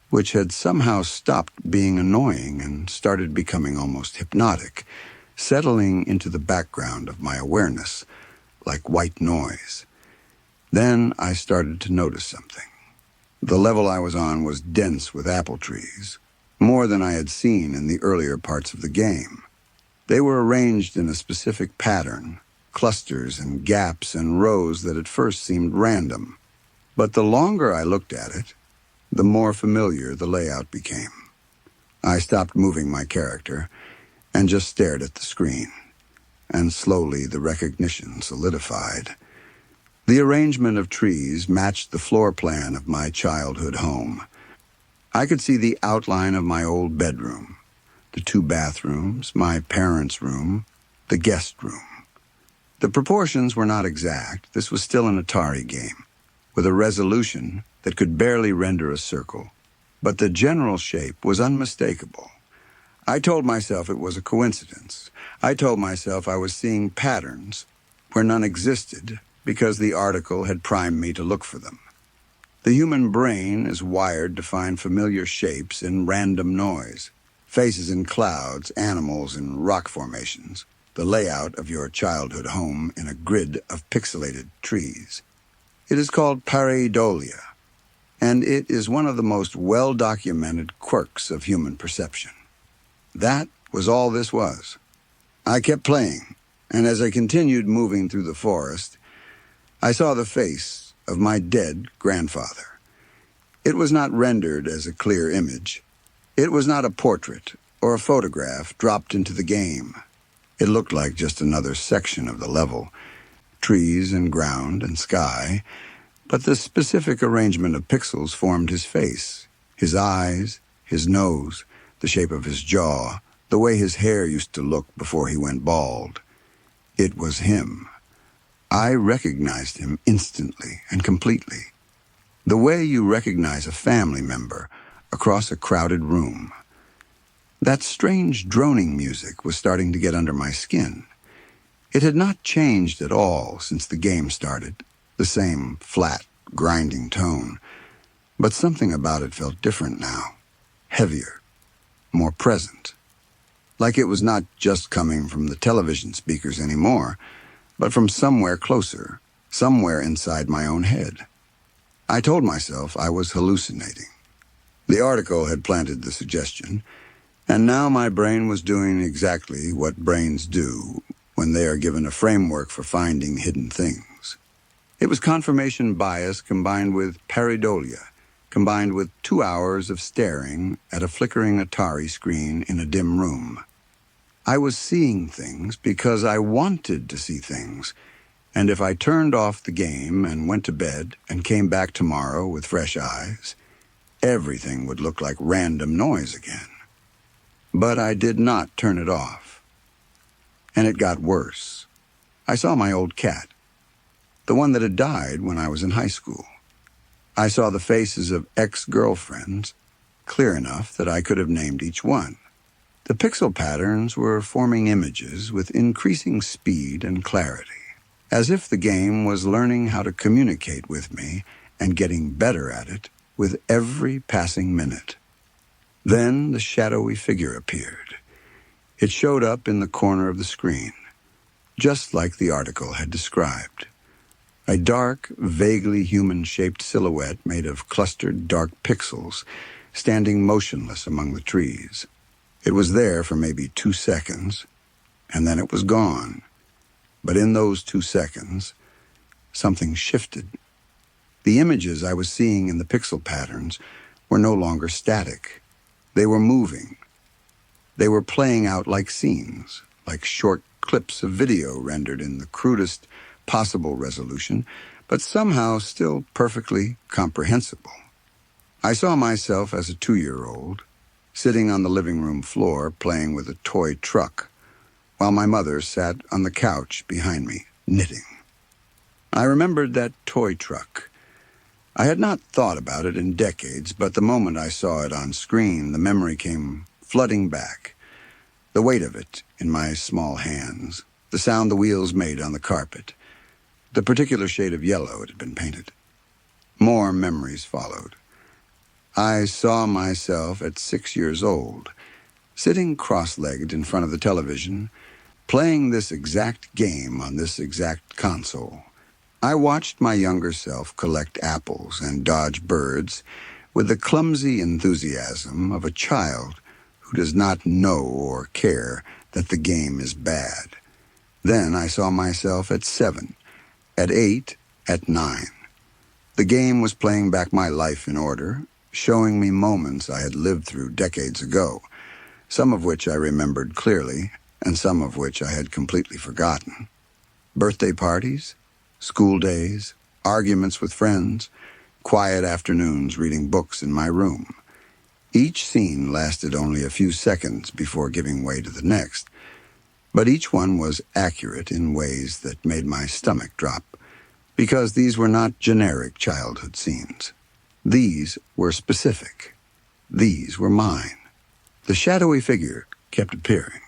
which had somehow stopped being annoying and started becoming almost hypnotic, settling into the background of my awareness like white noise. Then I started to notice something. The level I was on was dense with apple trees, more than I had seen in the earlier parts of the game. They were arranged in a specific pattern, clusters and gaps and rows that at first seemed random. But the longer I looked at it, the more familiar the layout became. I stopped moving my character and just stared at the screen, and slowly the recognition solidified. The arrangement of trees matched the floor plan of my childhood home. I could see the outline of my old bedroom, the 2 bathrooms, my parents' room, the guest room. The proportions were not exact. This was still an Atari game, with a resolution that could barely render a circle, but the general shape was unmistakable. I told myself it was a coincidence. I told myself I was seeing patterns where none existed because the article had primed me to look for them. The human brain is wired to find familiar shapes in random noise, faces in clouds, animals in rock formations, the layout of your childhood home in a grid of pixelated trees. It is called pareidolia, and it is one of the most well-documented quirks of human perception. That was all this was. I kept playing, and as I continued moving through the forest, I saw the face of my dead grandfather. It was not rendered as a clear image. It was not a portrait or a photograph dropped into the game. It looked like just another section of the level, trees and ground and sky, but the specific arrangement of pixels formed his face, his eyes, his nose, the shape of his jaw, the way his hair used to look before he went bald. It was him. I recognized him instantly and completely. The way you recognize a family member across a crowded room. That strange droning music was starting to get under my skin. It had not changed at all since the game started, the same flat, grinding tone, but something about it felt different now, heavier, more present, like it was not just coming from the television speakers anymore, but from somewhere closer, somewhere inside my own head. I told myself I was hallucinating. The article had planted the suggestion, and now my brain was doing exactly what brains do when they are given a framework for finding hidden things. It was confirmation bias combined with pareidolia, combined with 2 hours of staring at a flickering Atari screen in a dim room. I was seeing things because I wanted to see things, and if I turned off the game and went to bed and came back tomorrow with fresh eyes, everything would look like random noise again. But I did not turn it off. And it got worse. I saw my old cat, the one that had died when I was in high school. I saw the faces of ex-girlfriends, clear enough that I could have named each one. The pixel patterns were forming images with increasing speed and clarity, as if the game was learning how to communicate with me and getting better at it with every passing minute. Then the shadowy figure appeared. It showed up in the corner of the screen, just like the article had described. A dark, vaguely human-shaped silhouette made of clustered dark pixels, standing motionless among the trees. It was there for maybe 2 seconds, and then it was gone. But in those 2 seconds, something shifted. The images I was seeing in the pixel patterns were no longer static. They were moving. They were playing out like scenes, like short clips of video rendered in the crudest possible resolution, but somehow still perfectly comprehensible. I saw myself as a 2-year-old, sitting on the living room floor playing with a toy truck, while my mother sat on the couch behind me, knitting. I remembered that toy truck. I had not thought about it in decades, but the moment I saw it on screen, the memory came flooding back. The weight of it in my small hands, the sound the wheels made on the carpet, the particular shade of yellow it had been painted. More memories followed. I saw myself at 6 years old, sitting cross-legged in front of the television, playing this exact game on this exact console. I watched my younger self collect apples and dodge birds with the clumsy enthusiasm of a child who does not know or care that the game is bad. Then I saw myself at 7, at 8, at 9. The game was playing back my life in order, showing me moments I had lived through decades ago, some of which I remembered clearly, and some of which I had completely forgotten. Birthday parties, school days, arguments with friends, quiet afternoons reading books in my room. Each scene lasted only a few seconds before giving way to the next, but each one was accurate in ways that made my stomach drop, because these were not generic childhood scenes. These were specific. These were mine. The shadowy figure kept appearing.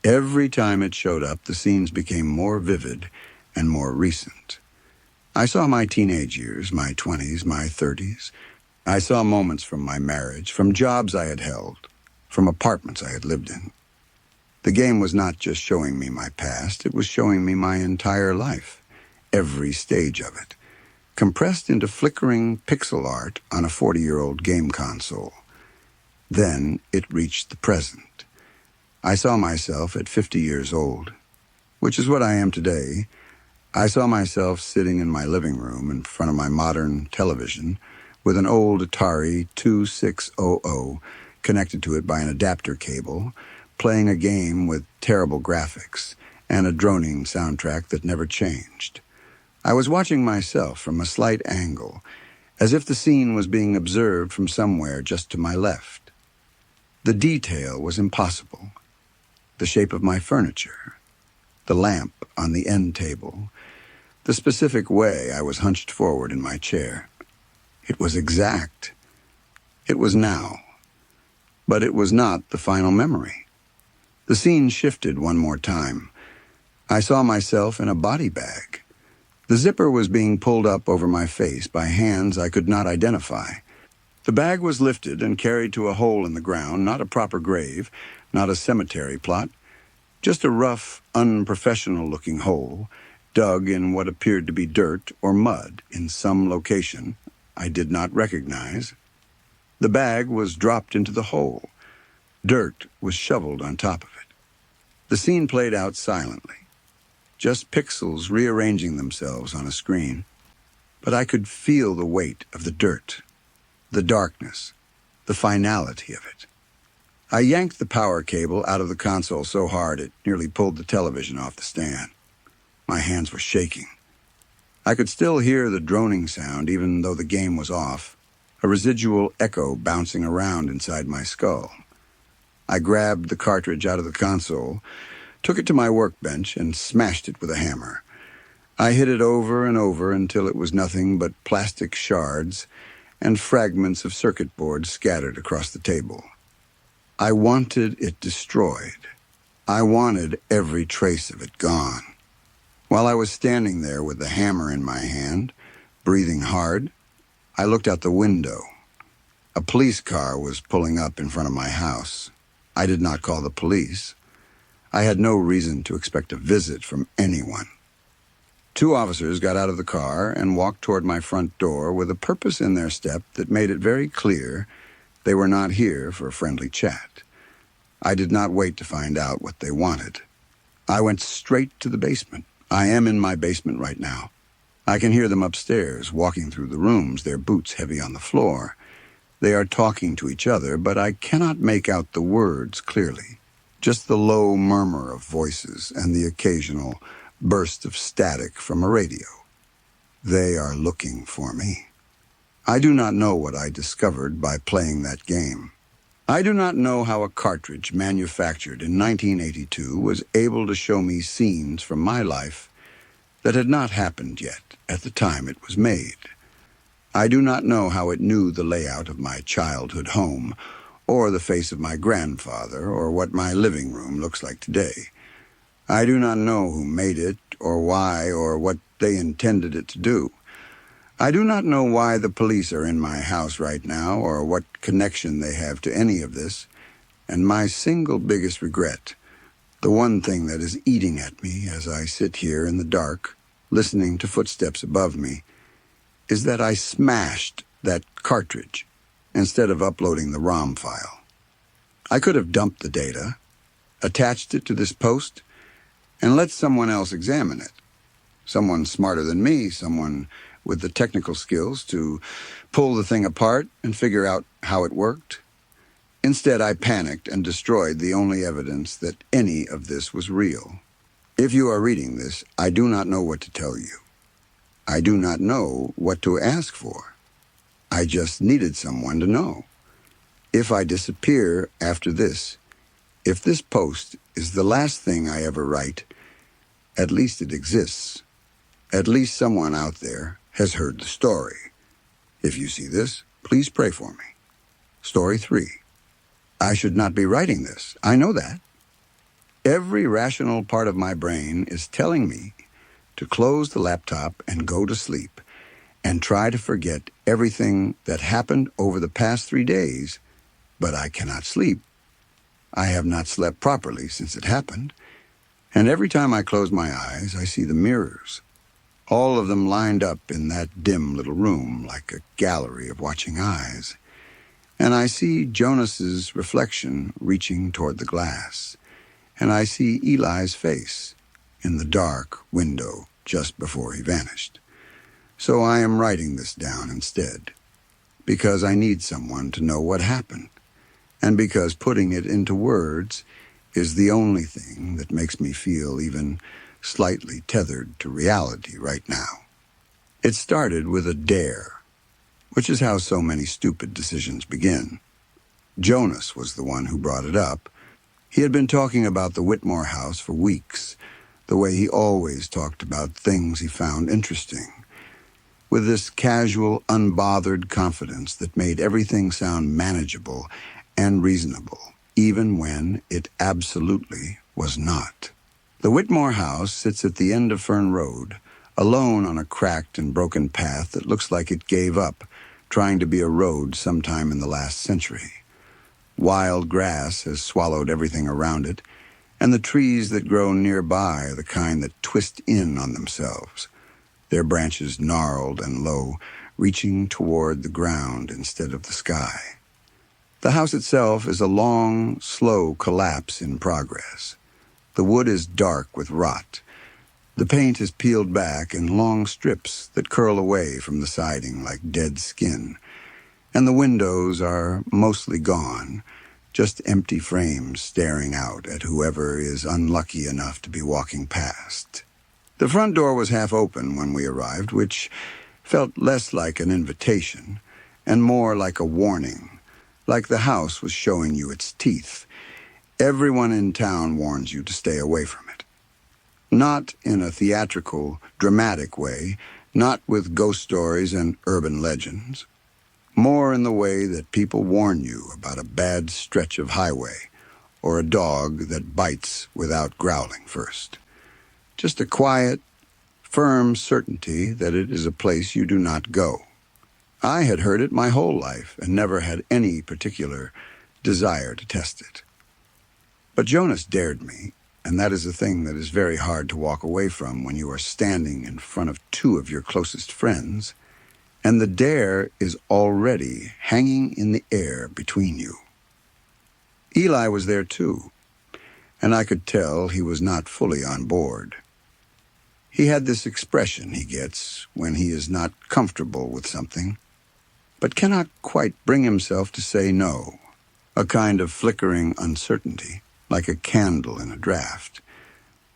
Every time it showed up, the scenes became more vivid and more recent. I saw my teenage years, my 20s, my 30s. I saw moments from my marriage, from jobs I had held, from apartments I had lived in. The game was not just showing me my past, it was showing me my entire life, every stage of it, compressed into flickering pixel art on a 40-year-old game console. Then it reached the present. I saw myself at 50 years old, which is what I am today. I saw myself sitting in my living room in front of my modern television with an old Atari 2600 connected to it by an adapter cable, playing a game with terrible graphics and a droning soundtrack that never changed. I was watching myself from a slight angle, as if the scene was being observed from somewhere just to my left. The detail was impossible. The shape of my furniture, the lamp on the end table, the specific way I was hunched forward in my chair. It was exact. It was now. But it was not the final memory. The scene shifted one more time. I saw myself in a body bag. The zipper was being pulled up over my face by hands I could not identify. The bag was lifted and carried to a hole in the ground, not a proper grave, not a cemetery plot, just a rough, unprofessional-looking hole, dug in what appeared to be dirt or mud in some location I did not recognize. The bag was dropped into the hole. Dirt was shoveled on top of it. The scene played out silently, just pixels rearranging themselves on a screen. But I could feel the weight of the dirt, the darkness, the finality of it. I yanked the power cable out of the console so hard it nearly pulled the television off the stand. My hands were shaking. I could still hear the droning sound even though the game was off, a residual echo bouncing around inside my skull. I grabbed the cartridge out of the console, took it to my workbench, and smashed it with a hammer. I hit it over and over until it was nothing but plastic shards and fragments of circuit boards scattered across the table. I wanted it destroyed. I wanted every trace of it gone. While I was standing there with the hammer in my hand, breathing hard, I looked out the window. A police car was pulling up in front of my house. I did not call the police. I had no reason to expect a visit from anyone. 2 officers got out of the car and walked toward my front door with a purpose in their step that made it very clear they were not here for a friendly chat. I did not wait to find out what they wanted. I went straight to the basement. I am in my basement right now. I can hear them upstairs, walking through the rooms, their boots heavy on the floor. They are talking to each other, but I cannot make out the words clearly. Just the low murmur of voices and the occasional burst of static from a radio. They are looking for me. I do not know what I discovered by playing that game. I do not know how a cartridge manufactured in 1982 was able to show me scenes from my life that had not happened yet at the time it was made. I do not know how it knew the layout of my childhood home, or the face of my grandfather, or what my living room looks like today. I do not know who made it, or why, or what they intended it to do. I do not know why the police are in my house right now, or what connection they have to any of this, and my single biggest regret, the one thing that is eating at me as I sit here in the dark, listening to footsteps above me, is that I smashed that cartridge instead of uploading the ROM file. I could have dumped the data, attached it to this post, and let someone else examine it. Someone smarter than me, someone with the technical skills to pull the thing apart and figure out how it worked. Instead, I panicked and destroyed the only evidence that any of this was real. If you are reading this, I do not know what to tell you. I do not know what to ask for. I just needed someone to know. If I disappear after this, if this post is the last thing I ever write, at least it exists. At least someone out there has heard the story. If you see this, please pray for me. Story 3. I should not be writing this. I know that. Every rational part of my brain is telling me to close the laptop and go to sleep and try to forget everything that happened over the past 3 days, but I cannot sleep. I have not slept properly since it happened, and every time I close my eyes, I see the mirrors, all of them lined up in that dim little room like a gallery of watching eyes. And I see Jonas's reflection reaching toward the glass, and I see Eli's face in the dark window just before he vanished. So I am writing this down instead, because I need someone to know what happened, and because putting it into words is the only thing that makes me feel even slightly tethered to reality right now. It started with a dare, which is how so many stupid decisions begin. Jonas was the one who brought it up. He had been talking about the Whitmore house for weeks, the way he always talked about things he found interesting, with this casual, unbothered confidence that made everything sound manageable and reasonable, even when it absolutely was not. The Whitmore house sits at the end of Fern Road, alone on a cracked and broken path that looks like it gave up, trying to be a road sometime in the last century. Wild grass has swallowed everything around it, and the trees that grow nearby are the kind that twist in on themselves, their branches gnarled and low, reaching toward the ground instead of the sky. The house itself is a long, slow collapse in progress. The wood is dark with rot. The paint is peeled back in long strips that curl away from the siding like dead skin, and the windows are mostly gone, just empty frames staring out at whoever is unlucky enough to be walking past. The front door was half open when we arrived, which felt less like an invitation and more like a warning, like the house was showing you its teeth. Everyone in town warns you to stay away from it. Not in a theatrical, dramatic way, not with ghost stories and urban legends. More in the way that people warn you about a bad stretch of highway or a dog that bites without growling first. Just a quiet, firm certainty that it is a place you do not go. I had heard it my whole life and never had any particular desire to test it. But Jonas dared me, and that is a thing that is very hard to walk away from when you are standing in front of 2 of your closest friends, and the dare is already hanging in the air between you. Eli was there too, and I could tell he was not fully on board. He had this expression he gets when he is not comfortable with something, but cannot quite bring himself to say no, a kind of flickering uncertainty, like a candle in a draft.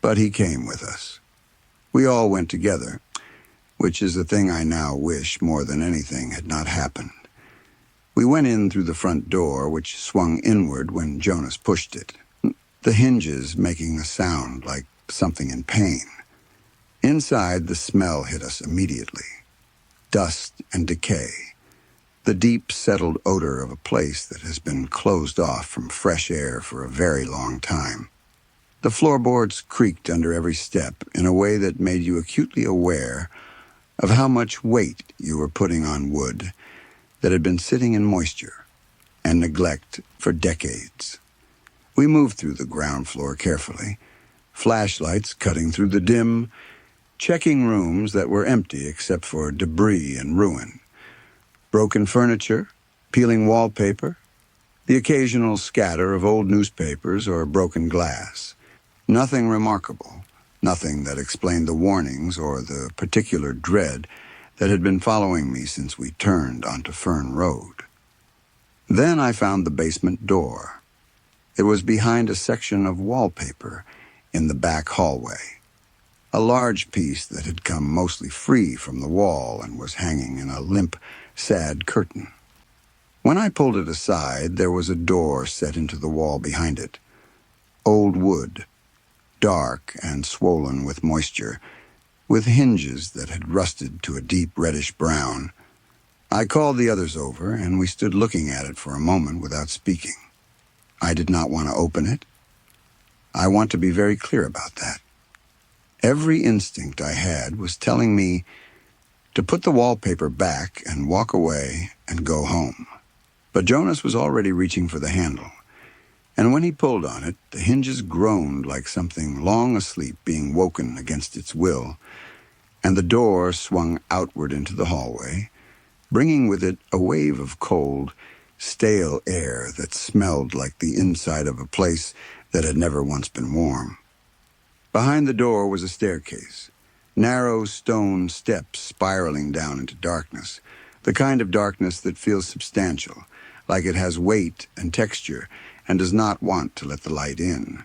But he came with us. We all went together, which is the thing I now wish more than anything had not happened. We went in through the front door, which swung inward when Jonas pushed it, the hinges making a sound like something in pain. Inside, the smell hit us immediately. Dust and decay. The deep, settled odor of a place that has been closed off from fresh air for a very long time. The floorboards creaked under every step in a way that made you acutely aware of how much weight you were putting on wood that had been sitting in moisture and neglect for decades. We moved through the ground floor carefully, flashlights cutting through the dim, checking rooms that were empty except for debris and ruin. Broken furniture, peeling wallpaper, the occasional scatter of old newspapers or broken glass. Nothing remarkable, Nothing that explained the warnings or the particular dread that had been following me since we turned onto Fern Road. Then I found the basement door. It was behind a section of wallpaper in the back hallway, a large piece that had come mostly free from the wall and was hanging in a limp, sad curtain. When I pulled it aside, there was a door set into the wall behind it. Old wood, dark and swollen with moisture, with hinges that had rusted to a deep reddish brown. I called the others over, and we stood looking at it for a moment without speaking. I did not want to open it. I want to be very clear about that. Every instinct I had was telling me to put the wallpaper back and walk away and go home. But Jonas was already reaching for the handle, and when he pulled on it, the hinges groaned like something long asleep being woken against its will, and the door swung outward into the hallway, bringing with it a wave of cold, stale air that smelled like the inside of a place that had never once been warm. Behind the door was a staircase, narrow stone steps spiraling down into darkness, the kind of darkness that feels substantial, like it has weight and texture and does not want to let the light in.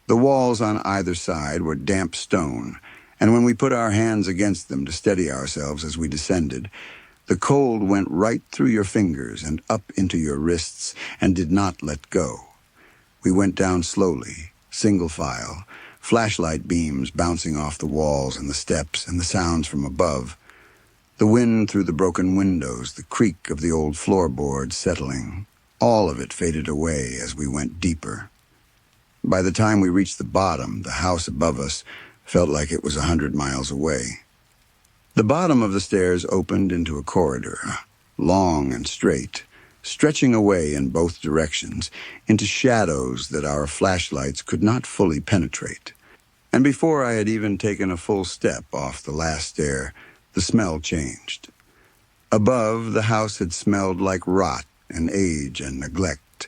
The walls on either side were damp stone, and when we put our hands against them to steady ourselves as we descended, the cold went right through your fingers and up into your wrists and did not let go. We went down slowly, single file, flashlight beams bouncing off the walls and the steps and the sounds from above. The wind through the broken windows, the creak of the old floorboards settling, all of it faded away as we went deeper. By the time we reached the bottom, the house above us felt like it was 100 miles away. The bottom of the stairs opened into a corridor, long and straight, stretching away in both directions into shadows that our flashlights could not fully penetrate. And before I had even taken a full step off the last stair, the smell changed. Above, the house had smelled like rot and age and neglect.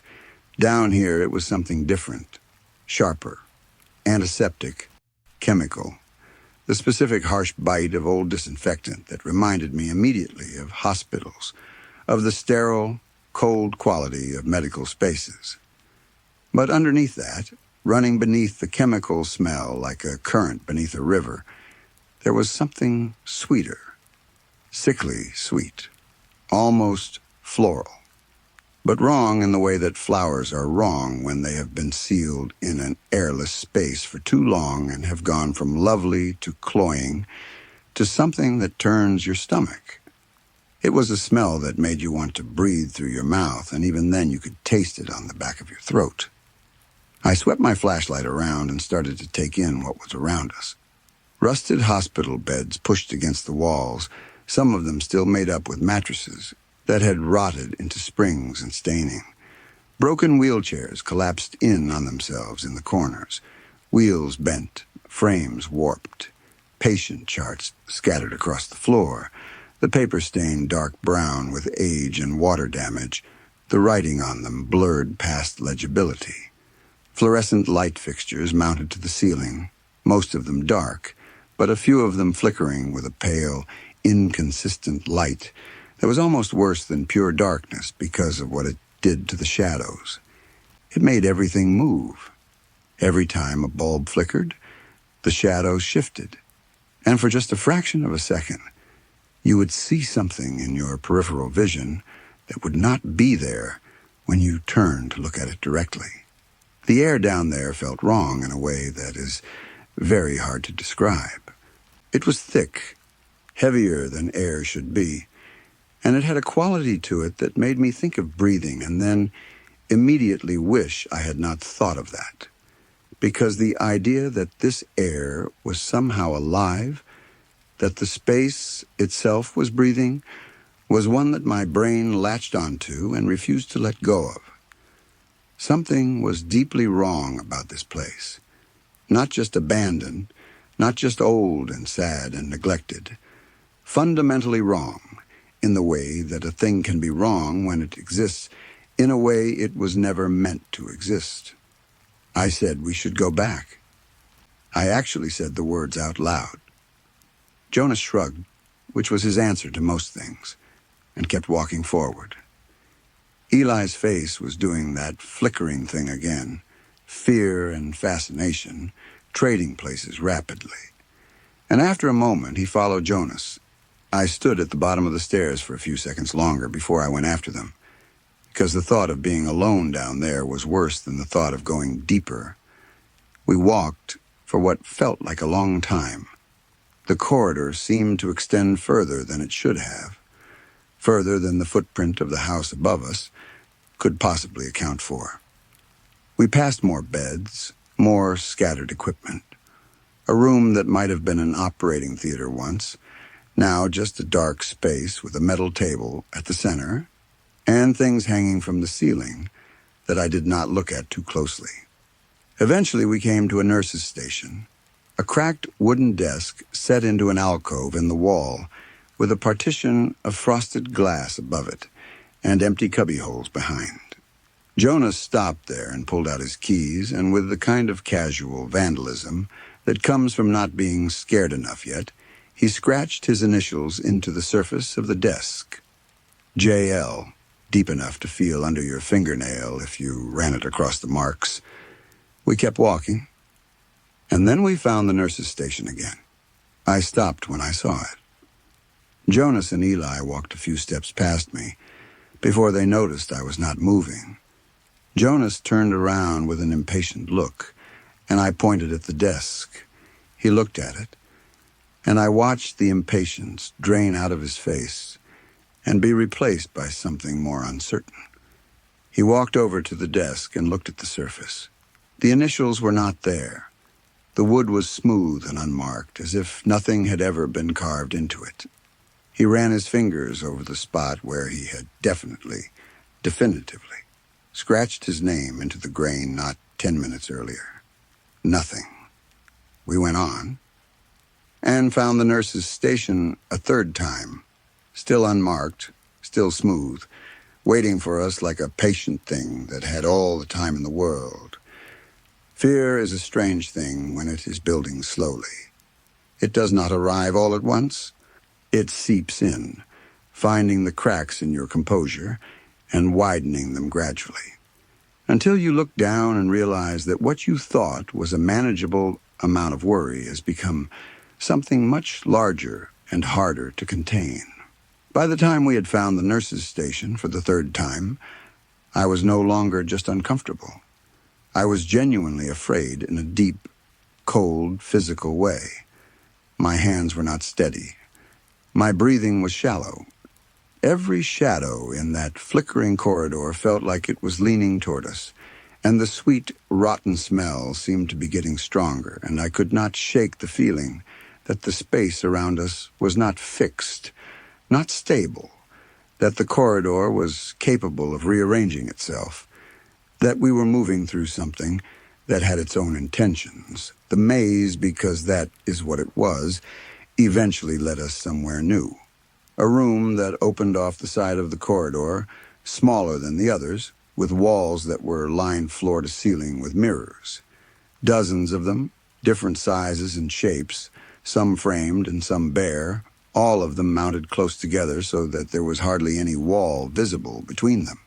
Down here, it was something different, sharper, antiseptic, chemical. The specific harsh bite of old disinfectant that reminded me immediately of hospitals, of the sterile, cold quality of medical spaces. But underneath that, running beneath the chemical smell like a current beneath a river, there was something sweeter, sickly sweet, almost floral, but wrong in the way that flowers are wrong when they have been sealed in an airless space for too long and have gone from lovely to cloying to something that turns your stomach. It was a smell that made you want to breathe through your mouth, and even then you could taste it on the back of your throat. I swept my flashlight around and started to take in what was around us. Rusted hospital beds pushed against the walls, some of them still made up with mattresses that had rotted into springs and staining. Broken wheelchairs collapsed in on themselves in the corners, wheels bent, frames warped, patient charts scattered across the floor, the paper stained dark brown with age and water damage, the writing on them blurred past legibility. Fluorescent light fixtures mounted to the ceiling, most of them dark, but a few of them flickering with a pale, inconsistent light that was almost worse than pure darkness because of what it did to the shadows. It made everything move. Every time a bulb flickered, the shadows shifted, and for just a fraction of a second, you would see something in your peripheral vision that would not be there when you turned to look at it directly. The air down there felt wrong in a way that is very hard to describe. It was thick, heavier than air should be, and it had a quality to it that made me think of breathing and then immediately wish I had not thought of that. Because the idea that this air was somehow alive, that the space itself was breathing, was one that my brain latched onto and refused to let go of. Something was deeply wrong about this place. Not just abandoned, not just old and sad and neglected. Fundamentally wrong, in the way that a thing can be wrong when it exists in a way it was never meant to exist. I said we should go back. I actually said the words out loud. Jonas shrugged, which was his answer to most things, and kept walking forward. Eli's face was doing that flickering thing again, fear and fascination, trading places rapidly. And after a moment, he followed Jonas. I stood at the bottom of the stairs for a few seconds longer before I went after them, because the thought of being alone down there was worse than the thought of going deeper. We walked for what felt like a long time. The corridor seemed to extend further than it should have, further than the footprint of the house above us could possibly account for. We passed more beds, more scattered equipment. A room that might have been an operating theater once, now just a dark space with a metal table at the center, and things hanging from the ceiling that I did not look at too closely. Eventually we came to a nurse's station, a cracked wooden desk set into an alcove in the wall with a partition of frosted glass above it and empty cubbyholes behind. Jonas stopped there and pulled out his keys, and with the kind of casual vandalism that comes from not being scared enough yet, he scratched his initials into the surface of the desk. JL, deep enough to feel under your fingernail if you ran it across the marks. We kept walking, and then we found the nurse's station again. I stopped when I saw it. Jonas and Eli walked a few steps past me before they noticed I was not moving. Jonas turned around with an impatient look, and I pointed at the desk. He looked at it, and I watched the impatience drain out of his face and be replaced by something more uncertain. He walked over to the desk and looked at the surface. The initials were not there. The wood was smooth and unmarked, as if nothing had ever been carved into it. He ran his fingers over the spot where he had definitively, scratched his name into the grain not 10 minutes earlier. Nothing. We went on, and found the nurse's station a third time, still unmarked, still smooth, waiting for us like a patient thing that had all the time in the world. Fear is a strange thing when it is building slowly. It does not arrive all at once. It seeps in, finding the cracks in your composure and widening them gradually, until you look down and realize that what you thought was a manageable amount of worry has become something much larger and harder to contain. By the time we had found the nurse's station for the third time, I was no longer just uncomfortable. I was genuinely afraid in a deep, cold, physical way. My hands were not steady. My breathing was shallow. Every shadow in that flickering corridor felt like it was leaning toward us, and the sweet, rotten smell seemed to be getting stronger, and I could not shake the feeling that the space around us was not fixed, not stable, that the corridor was capable of rearranging itself, that we were moving through something that had its own intentions. The maze, because that is what it was, eventually led us somewhere new. A room that opened off the side of the corridor, smaller than the others, with walls that were lined floor to ceiling with mirrors. Dozens of them, different sizes and shapes, some framed and some bare, all of them mounted close together so that there was hardly any wall visible between them.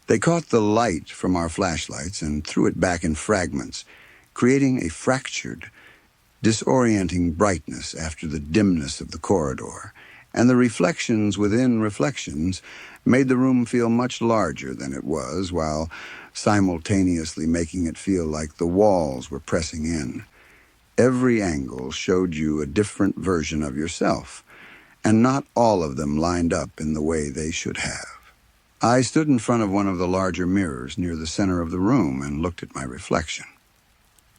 They caught the light from our flashlights and threw it back in fragments, creating a fractured, disorienting brightness after the dimness of the corridor, and the reflections within reflections made the room feel much larger than it was, while simultaneously making it feel like the walls were pressing in. Every angle showed you a different version of yourself, and not all of them lined up in the way they should have. I stood in front of one of the larger mirrors near the center of the room and looked at my reflection.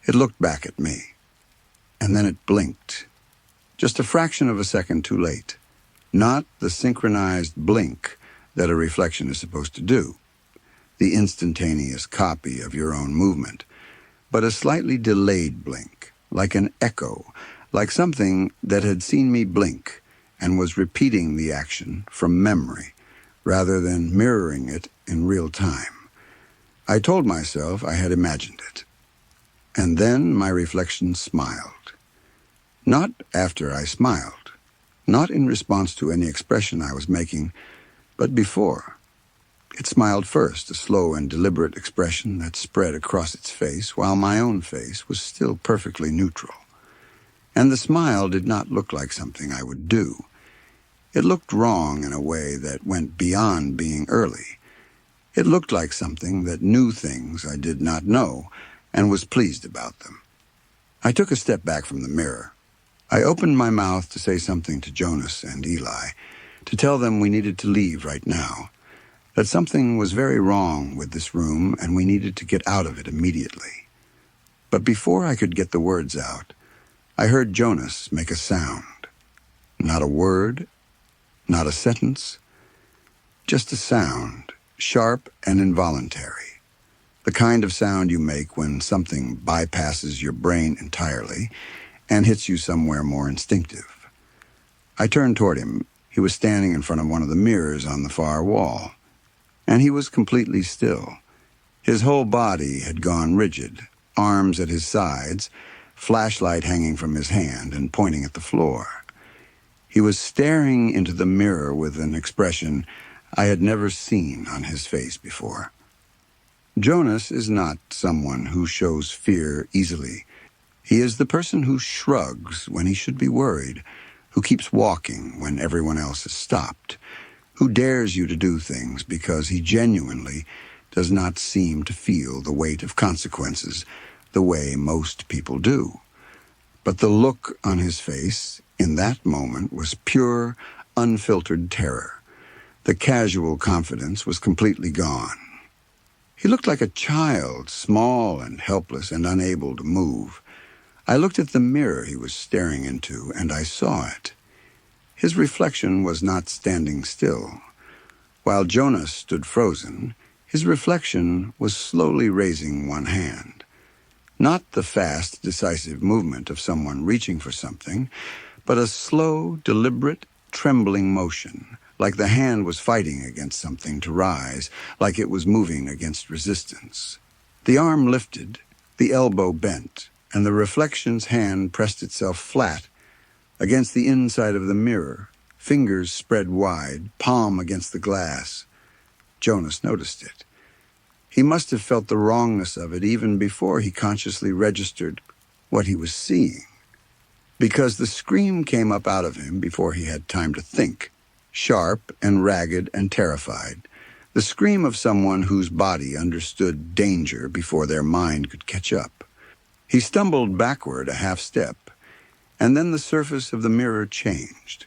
It looked back at me, and then it blinked, just a fraction of a second too late. Not the synchronized blink that a reflection is supposed to do, the instantaneous copy of your own movement, but a slightly delayed blink, like an echo, like something that had seen me blink and was repeating the action from memory, rather than mirroring it in real time. I told myself I had imagined it. And then my reflection smiled. Not after I smiled, not in response to any expression I was making, but before. It smiled first, a slow and deliberate expression that spread across its face, while my own face was still perfectly neutral. And the smile did not look like something I would do. It looked wrong in a way that went beyond being early. It looked like something that knew things I did not know and was pleased about them. I took a step back from the mirror. I opened my mouth to say something to Jonas and Eli, to tell them we needed to leave right now, that something was very wrong with this room and we needed to get out of it immediately. But before I could get the words out, I heard Jonas make a sound. Not a word, not a sentence, just a sound, sharp and involuntary. The kind of sound you make when something bypasses your brain entirely and hits you somewhere more instinctive. I turned toward him. He was standing in front of one of the mirrors on the far wall, and he was completely still. His whole body had gone rigid, arms at his sides, flashlight hanging from his hand and pointing at the floor. He was staring into the mirror with an expression I had never seen on his face before. Jonas is not someone who shows fear easily. He is the person who shrugs when he should be worried, who keeps walking when everyone else has stopped, who dares you to do things because he genuinely does not seem to feel the weight of consequences the way most people do. But the look on his face in that moment was pure, unfiltered terror. The casual confidence was completely gone. He looked like a child, small and helpless and unable to move. I looked at the mirror he was staring into, and I saw it. His reflection was not standing still. While Jonas stood frozen, his reflection was slowly raising one hand. Not the fast, decisive movement of someone reaching for something, but a slow, deliberate, trembling motion, like the hand was fighting against something to rise, like it was moving against resistance. The arm lifted, the elbow bent, and the reflection's hand pressed itself flat against the inside of the mirror, fingers spread wide, palm against the glass. Jonas noticed it. He must have felt the wrongness of it even before he consciously registered what he was seeing, because the scream came up out of him before he had time to think, sharp and ragged and terrified, the scream of someone whose body understood danger before their mind could catch up. He stumbled backward a half step, and then the surface of the mirror changed.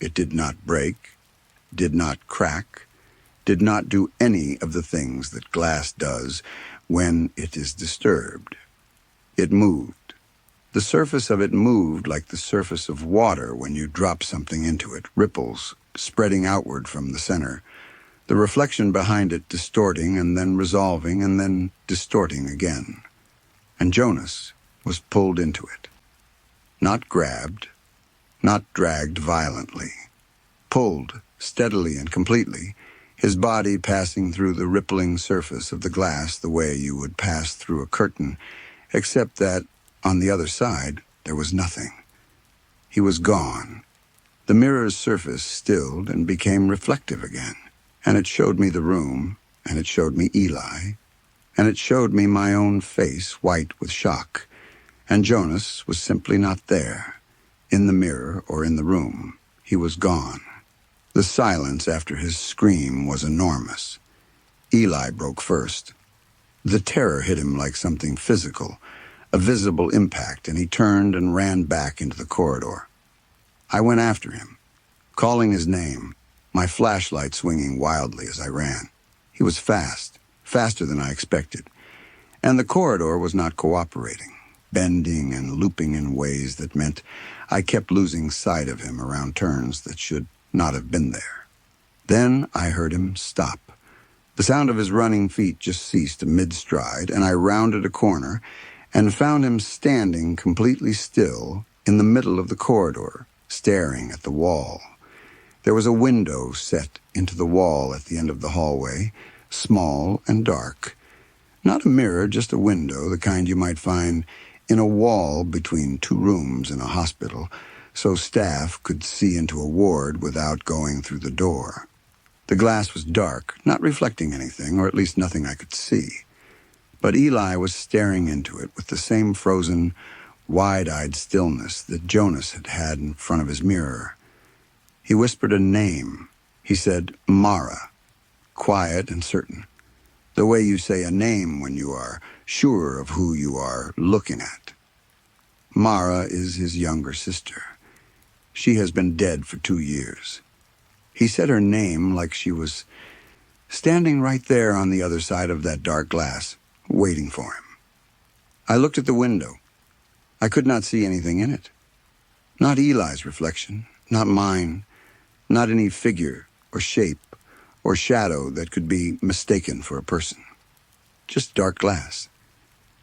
It did not break, did not crack, did not do any of the things that glass does when it is disturbed. It moved. The surface of it moved like the surface of water when you drop something into it, ripples spreading outward from the center, the reflection behind it distorting and then resolving and then distorting again. And Jonas was pulled into it. Not grabbed, not dragged violently. Pulled steadily and completely, his body passing through the rippling surface of the glass the way you would pass through a curtain, except that, on the other side, there was nothing. He was gone. The mirror's surface stilled and became reflective again, and it showed me the room, and it showed me Eli, and it showed me my own face white with shock, and Jonas was simply not there, in the mirror or in the room. He was gone. The silence after his scream was enormous. Eli broke first. The terror hit him like something physical, a visible impact, and he turned and ran back into the corridor. I went after him, calling his name, my flashlight swinging wildly as I ran. He was fast, faster than I expected, and the corridor was not cooperating, bending and looping in ways that meant I kept losing sight of him around turns that should not have been there. Then I heard him stop. The sound of his running feet just ceased mid-stride, and I rounded a corner and found him standing completely still in the middle of the corridor, staring at the wall. There was a window set into the wall at the end of the hallway, small and dark. Not a mirror, just a window, the kind you might find in a wall between two rooms in a hospital, so staff could see into a ward without going through the door. The glass was dark, not reflecting anything, or at least nothing I could see. But Eli was staring into it with the same frozen, wide-eyed stillness that Jonas had had in front of his mirror. He whispered a name. He said, Mara, quiet and certain, the way you say a name when you are sure of who you are looking at. Mara is his younger sister. She has been dead for 2 years. He said her name like she was standing right there on the other side of that dark glass, waiting for him. I looked at the window. I could not see anything in it. Not Eli's reflection, not mine, not any figure or shape or shadow that could be mistaken for a person. Just dark glass.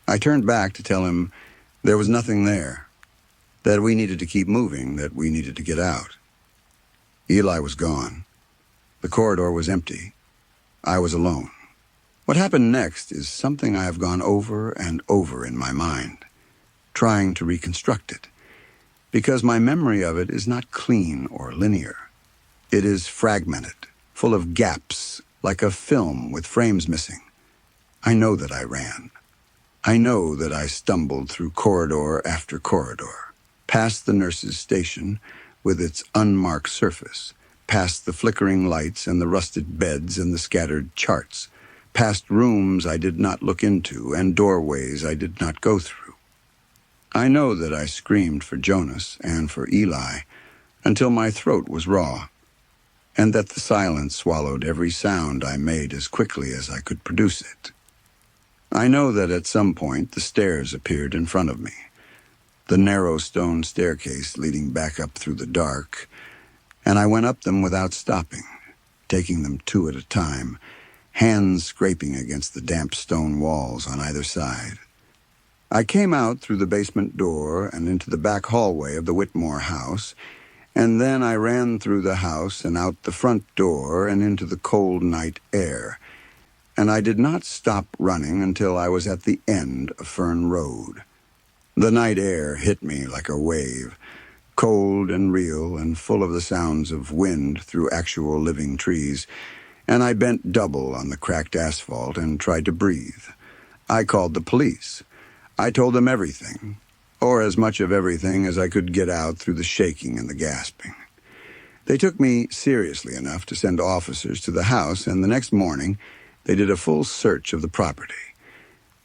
I turned back to tell him there was nothing there, that we needed to keep moving, that we needed to get out. Eli was gone. The corridor was empty. I was alone. What happened next is something I have gone over and over in my mind, trying to reconstruct it, because my memory of it is not clean or linear. It is fragmented, full of gaps, like a film with frames missing. I know that I ran. I know that I stumbled through corridor after corridor, past the nurse's station with its unmarked surface, past the flickering lights and the rusted beds and the scattered charts, past rooms I did not look into and doorways I did not go through. I know that I screamed for Jonas and for Eli until my throat was raw, and that the silence swallowed every sound I made as quickly as I could produce it. I know that at some point the stairs appeared in front of me, the narrow stone staircase leading back up through the dark, and I went up them without stopping, taking them 2 at a time, hands scraping against the damp stone walls on either side. I came out through the basement door and into the back hallway of the Whitmore house, and then I ran through the house and out the front door and into the cold night air, and I did not stop running until I was at the end of Fern Road. The night air hit me like a wave, cold and real and full of the sounds of wind through actual living trees, and I bent double on the cracked asphalt and tried to breathe. I called the police. I told them everything, or as much of everything as I could get out through the shaking and the gasping. They took me seriously enough to send officers to the house, and the next morning they did a full search of the property.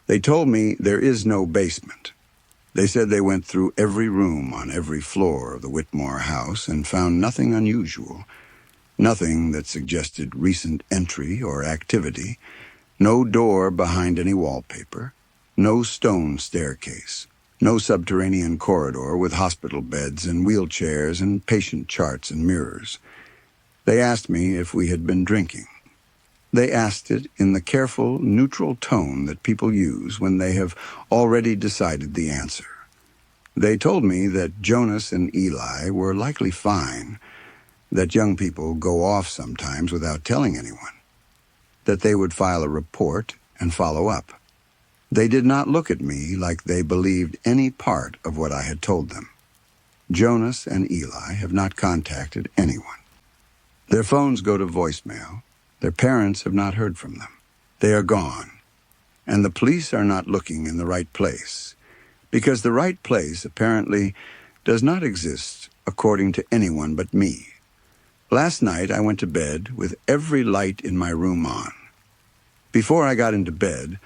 They told me there is no basement. They said they went through every room on every floor of the Whitmore house and found nothing unusual, nothing that suggested recent entry or activity, no door behind any wallpaper, no stone staircase, no subterranean corridor with hospital beds and wheelchairs and patient charts and mirrors. They asked me if we had been drinking. They asked it in the careful, neutral tone that people use when they have already decided the answer. They told me that Jonas and Eli were likely fine, that young people go off sometimes without telling anyone, that they would file a report and follow up. They did not look at me like they believed any part of what I had told them. Jonas and Eli have not contacted anyone. Their phones go to voicemail. Their parents have not heard from them. They are gone, and the police are not looking in the right place, because the right place apparently does not exist according to anyone but me. Last night I went to bed with every light in my room on. Before I got into bed,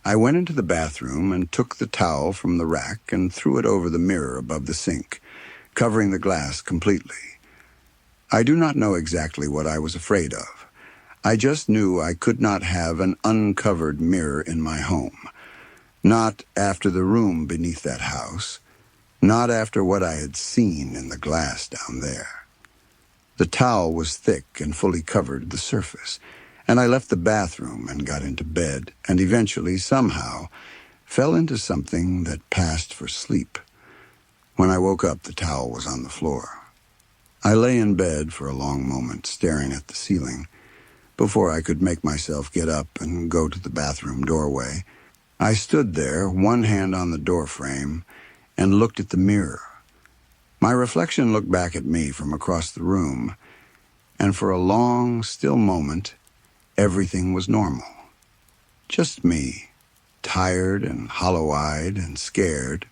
I went into the bathroom and took the towel from the rack and threw it over the mirror above the sink, covering the glass completely. I do not know exactly what I was afraid of. I just knew I could not have an uncovered mirror in my home. Not after the room beneath that house. Not after what I had seen in the glass down there. The towel was thick and fully covered the surface, and I left the bathroom and got into bed, and eventually, somehow, fell into something that passed for sleep. When I woke up, the towel was on the floor. I lay in bed for a long moment, staring at the ceiling. Before I could make myself get up and go to the bathroom doorway, I stood there, one hand on the doorframe, and looked at the mirror. My reflection looked back at me from across the room, and for a long, still moment, everything was normal. Just me, tired and hollow-eyed and scared,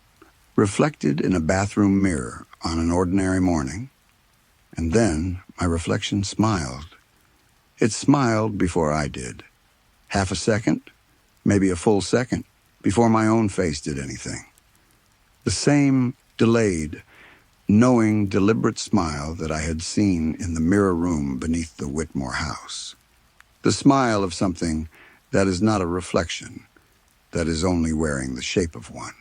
reflected in a bathroom mirror on an ordinary morning. And then my reflection smiled. It smiled before I did. Half a second, maybe a full second, before my own face did anything. The same delayed, knowing, deliberate smile that I had seen in the mirror room beneath the Whitmore house. The smile of something that is not a reflection, that is only wearing the shape of one.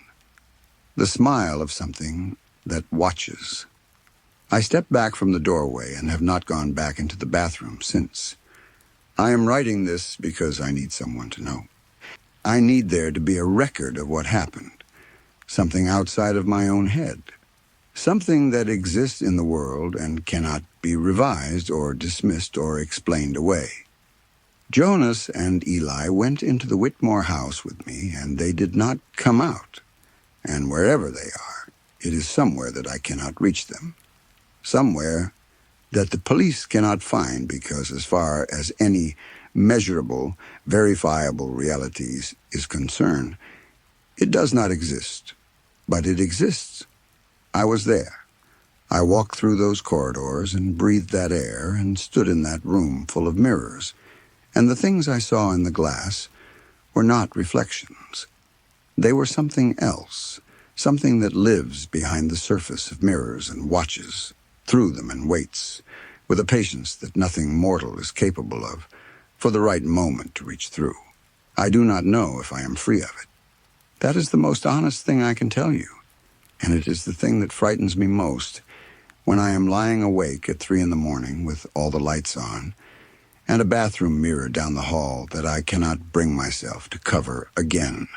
The smile of something that watches. I stepped back from the doorway and have not gone back into the bathroom since. I am writing this because I need someone to know. I need there to be a record of what happened, something outside of my own head, something that exists in the world and cannot be revised or dismissed or explained away. Jonas and Eli went into the Whitmore house with me, and they did not come out. And wherever they are, it is somewhere that I cannot reach them. Somewhere that the police cannot find because as far as any measurable, verifiable realities is concerned, it does not exist. But it exists. I was there. I walked through those corridors and breathed that air and stood in that room full of mirrors. And the things I saw in the glass were not reflections. They were something else, something that lives behind the surface of mirrors and watches through them and waits, with a patience that nothing mortal is capable of, for the right moment to reach through. I do not know if I am free of it. That is the most honest thing I can tell you, and it is the thing that frightens me most when I am lying awake at 3 a.m. with all the lights on, and a bathroom mirror down the hall that I cannot bring myself to cover again.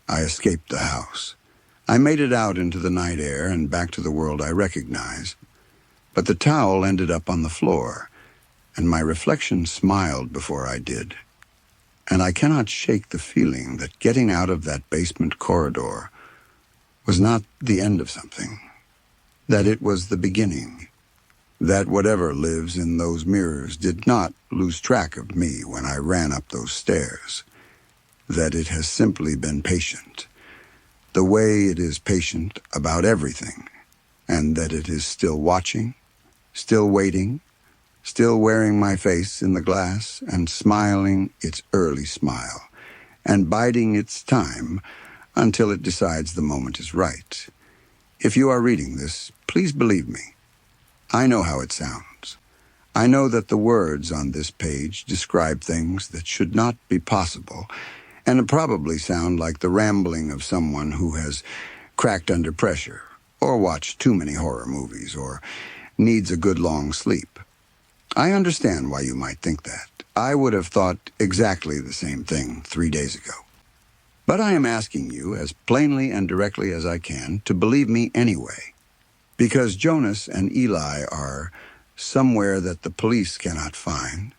I escaped the house. I made it out into the night air and back to the world I recognize. But the towel ended up on the floor, and my reflection smiled before I did. And I cannot shake the feeling that getting out of that basement corridor was not the end of something, that it was the beginning, that whatever lives in those mirrors did not lose track of me when I ran up those stairs, that it has simply been patient, the way it is patient about everything, and that it is still watching, still waiting, still wearing my face in the glass and smiling its early smile, and biding its time until it decides the moment is right. If you are reading this, please believe me. I know how it sounds. I know that the words on this page describe things that should not be possible, and probably sound like the rambling of someone who has cracked under pressure, or watched too many horror movies, or needs a good long sleep. I understand why you might think that. I would have thought exactly the same thing 3 days ago. But I am asking you, as plainly and directly as I can, to believe me anyway, because Jonas and Eli are somewhere that the police cannot find,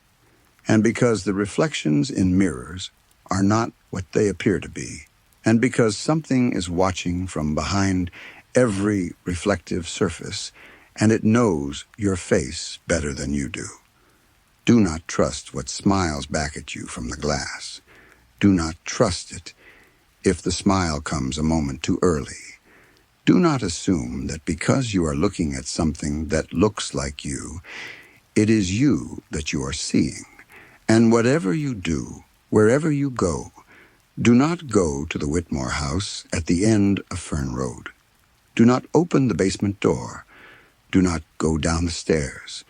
and because the reflections in mirrors are not what they appear to be, and because something is watching from behind every reflective surface, and it knows your face better than you do. Do not trust what smiles back at you from the glass. Do not trust it if the smile comes a moment too early. Do not assume that because you are looking at something that looks like you, it is you that you are seeing. And whatever you do, wherever you go, do not go to the Whitmore house at the end of Fern Road. Do not open the basement door. Do not go down the stairs.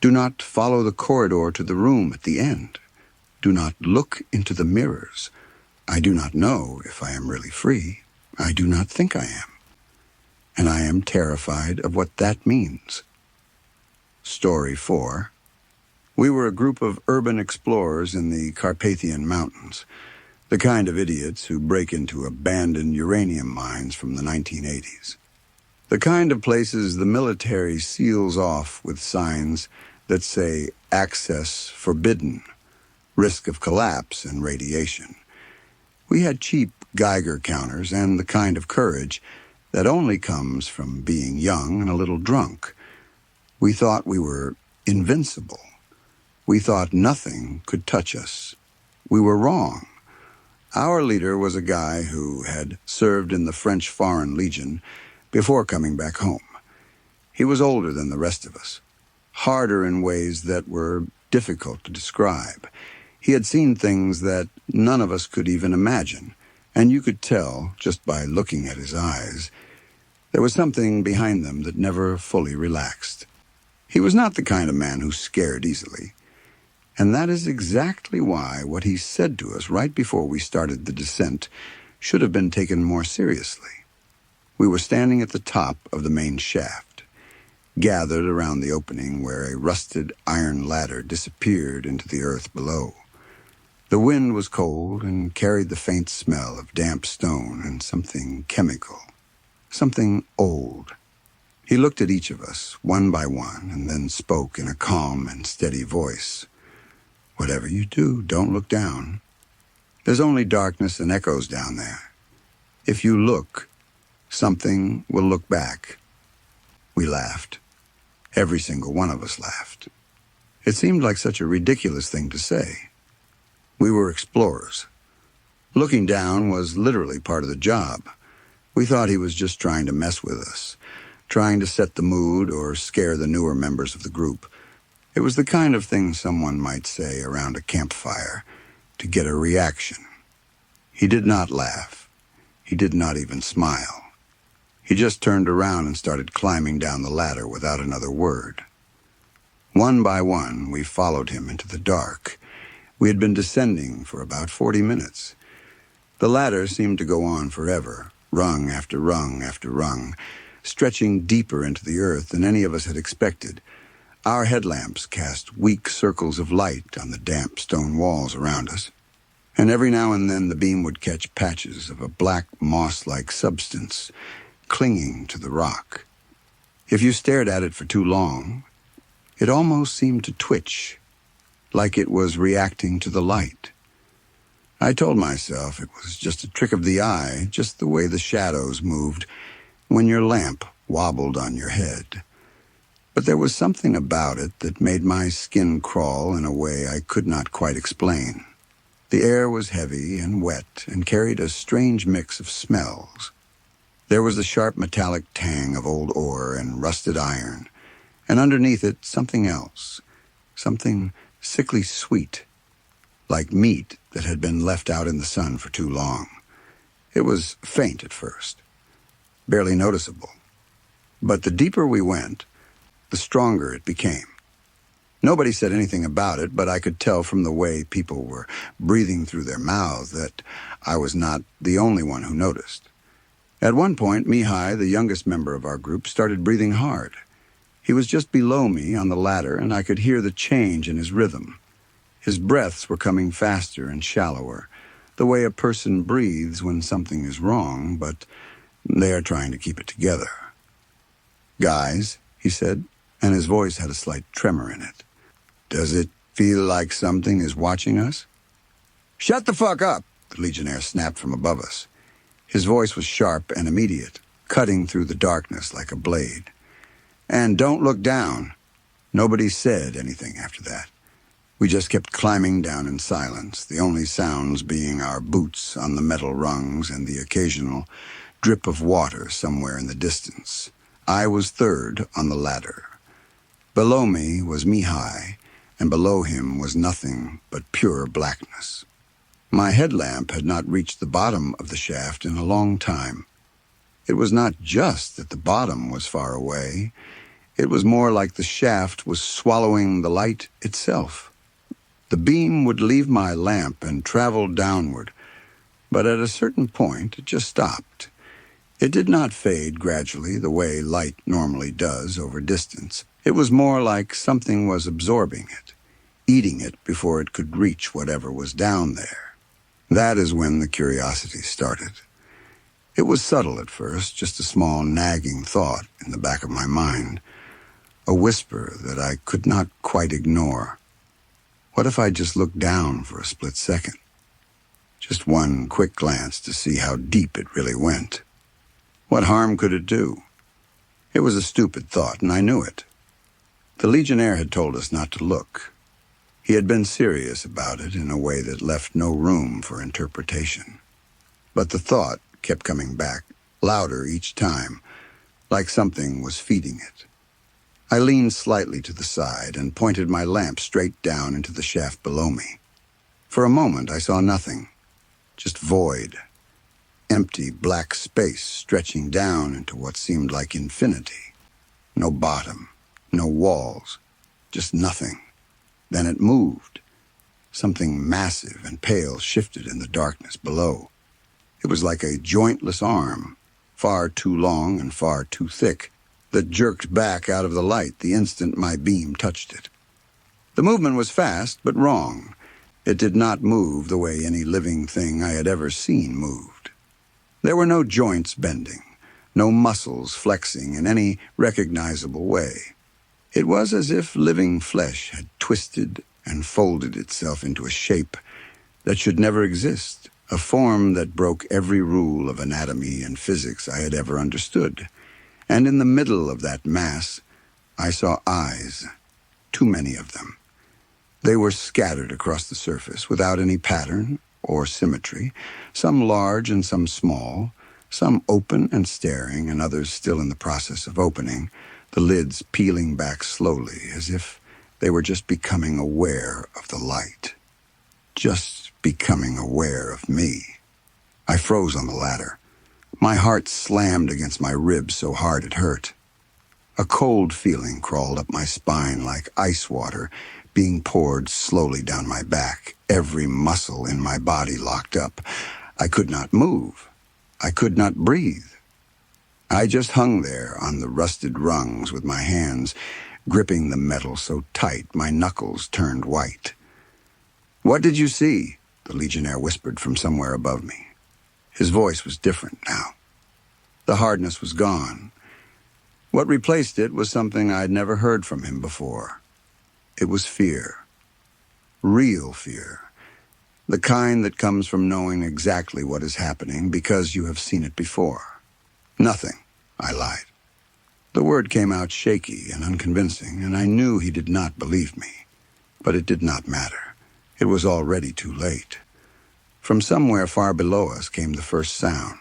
Do not follow the corridor to the room at the end. Do not look into the mirrors. I do not know if I am really free. I do not think I am. And I am terrified of what that means. Story 4. We were a group of urban explorers in the Carpathian Mountains, the kind of idiots who break into abandoned uranium mines from the 1980s. The kind of places the military seals off with signs that say access forbidden, risk of collapse and radiation. We had cheap Geiger counters and the kind of courage that only comes from being young and a little drunk. We thought we were invincible. We thought nothing could touch us. We were wrong. Our leader was a guy who had served in the French Foreign Legion before coming back home. He was older than the rest of us, harder in ways that were difficult to describe. He had seen things that none of us could even imagine, and you could tell, just by looking at his eyes, there was something behind them that never fully relaxed. He was not the kind of man who scared easily. And that is exactly why what he said to us right before we started the descent should have been taken more seriously. We were standing at the top of the main shaft, gathered around the opening where a rusted iron ladder disappeared into the earth below. The wind was cold and carried the faint smell of damp stone and something chemical, something old. He looked at each of us, one by one, and then spoke in a calm and steady voice. Whatever you do, don't look down. There's only darkness and echoes down there. If you look, something will look back. We laughed. Every single one of us laughed. It seemed like such a ridiculous thing to say. We were explorers. Looking down was literally part of the job. We thought he was just trying to mess with us, trying to set the mood or scare the newer members of the group. It was the kind of thing someone might say around a campfire to get a reaction. He did not laugh. He did not even smile. He just turned around and started climbing down the ladder without another word. One by one, we followed him into the dark. We had been descending for about 40 minutes. The ladder seemed to go on forever, rung after rung after rung, stretching deeper into the earth than any of us had expected. Our headlamps cast weak circles of light on the damp stone walls around us, and every now and then the beam would catch patches of a black moss-like substance clinging to the rock. If you stared at it for too long, it almost seemed to twitch, like it was reacting to the light. I told myself it was just a trick of the eye, just the way the shadows moved when your lamp wobbled on your head. But there was something about it that made my skin crawl in a way I could not quite explain. The air was heavy and wet and carried a strange mix of smells. There was the sharp metallic tang of old ore and rusted iron, and underneath it something else, something sickly sweet, like meat that had been left out in the sun for too long. It was faint at first, barely noticeable. But the deeper we went, the stronger it became. Nobody said anything about it, but I could tell from the way people were breathing through their mouths that I was not the only one who noticed. At one point, Mihai, the youngest member of our group, started breathing hard. He was just below me on the ladder, and I could hear the change in his rhythm. His breaths were coming faster and shallower, the way a person breathes when something is wrong, but they are trying to keep it together. "Guys," he said, and his voice had a slight tremor in it. "Does it feel like something is watching us?" "Shut the fuck up," the Legionnaire snapped from above us. His voice was sharp and immediate, cutting through the darkness like a blade. "And don't look down." Nobody said anything after that. We just kept climbing down in silence, the only sounds being our boots on the metal rungs and the occasional drip of water somewhere in the distance. I was third on the ladder. Below me was Mihai, and below him was nothing but pure blackness. My headlamp had not reached the bottom of the shaft in a long time. It was not just that the bottom was far away. It was more like the shaft was swallowing the light itself. The beam would leave my lamp and travel downward, but at a certain point it just stopped. It did not fade gradually the way light normally does over distance. It was more like something was absorbing it, eating it before it could reach whatever was down there. That is when the curiosity started. It was subtle at first, just a small nagging thought in the back of my mind. a whisper that I could not quite ignore. What if I just looked down for a split second? Just one quick glance to see how deep it really went. What harm could it do? It was a stupid thought, and I knew it. The Legionnaire had told us not to look. He had been serious about it in a way that left no room for interpretation. But the thought kept coming back, louder each time, like something was feeding it. I leaned slightly to the side and pointed my lamp straight down into the shaft below me. For a moment I saw nothing, just void, empty black space stretching down into what seemed like infinity. No bottom, no walls, just nothing. Then it moved. Something massive and pale shifted in the darkness below. It was like a jointless arm, far too long and far too thick, that jerked back out of the light the instant my beam touched it. The movement was fast, but wrong. It did not move the way any living thing I had ever seen moved. There were no joints bending, no muscles flexing in any recognizable way. It was as if living flesh had twisted and folded itself into a shape that should never exist, a form that broke every rule of anatomy and physics I had ever understood. And in the middle of that mass, I saw eyes, too many of them. They were scattered across the surface without any pattern or symmetry, some large and some small, some open and staring, and others still in the process of opening, the lids peeling back slowly as if they were just becoming aware of the light. Just becoming aware of me. I froze on the ladder. My heart slammed against my ribs so hard it hurt. A cold feeling crawled up my spine like ice water being poured slowly down my back, every muscle in my body locked up. I could not move. I could not breathe. I just hung there on the rusted rungs with my hands gripping the metal so tight my knuckles turned white. "What did you see?" the Legionnaire whispered from somewhere above me. His voice was different now. The hardness was gone. What replaced it was something I'd never heard from him before. It was fear. Real fear. The kind that comes from knowing exactly what is happening because you have seen it before. "Nothing," I lied. The word came out shaky and unconvincing, and I knew he did not believe me. But it did not matter. It was already too late. From somewhere far below us came the first sound.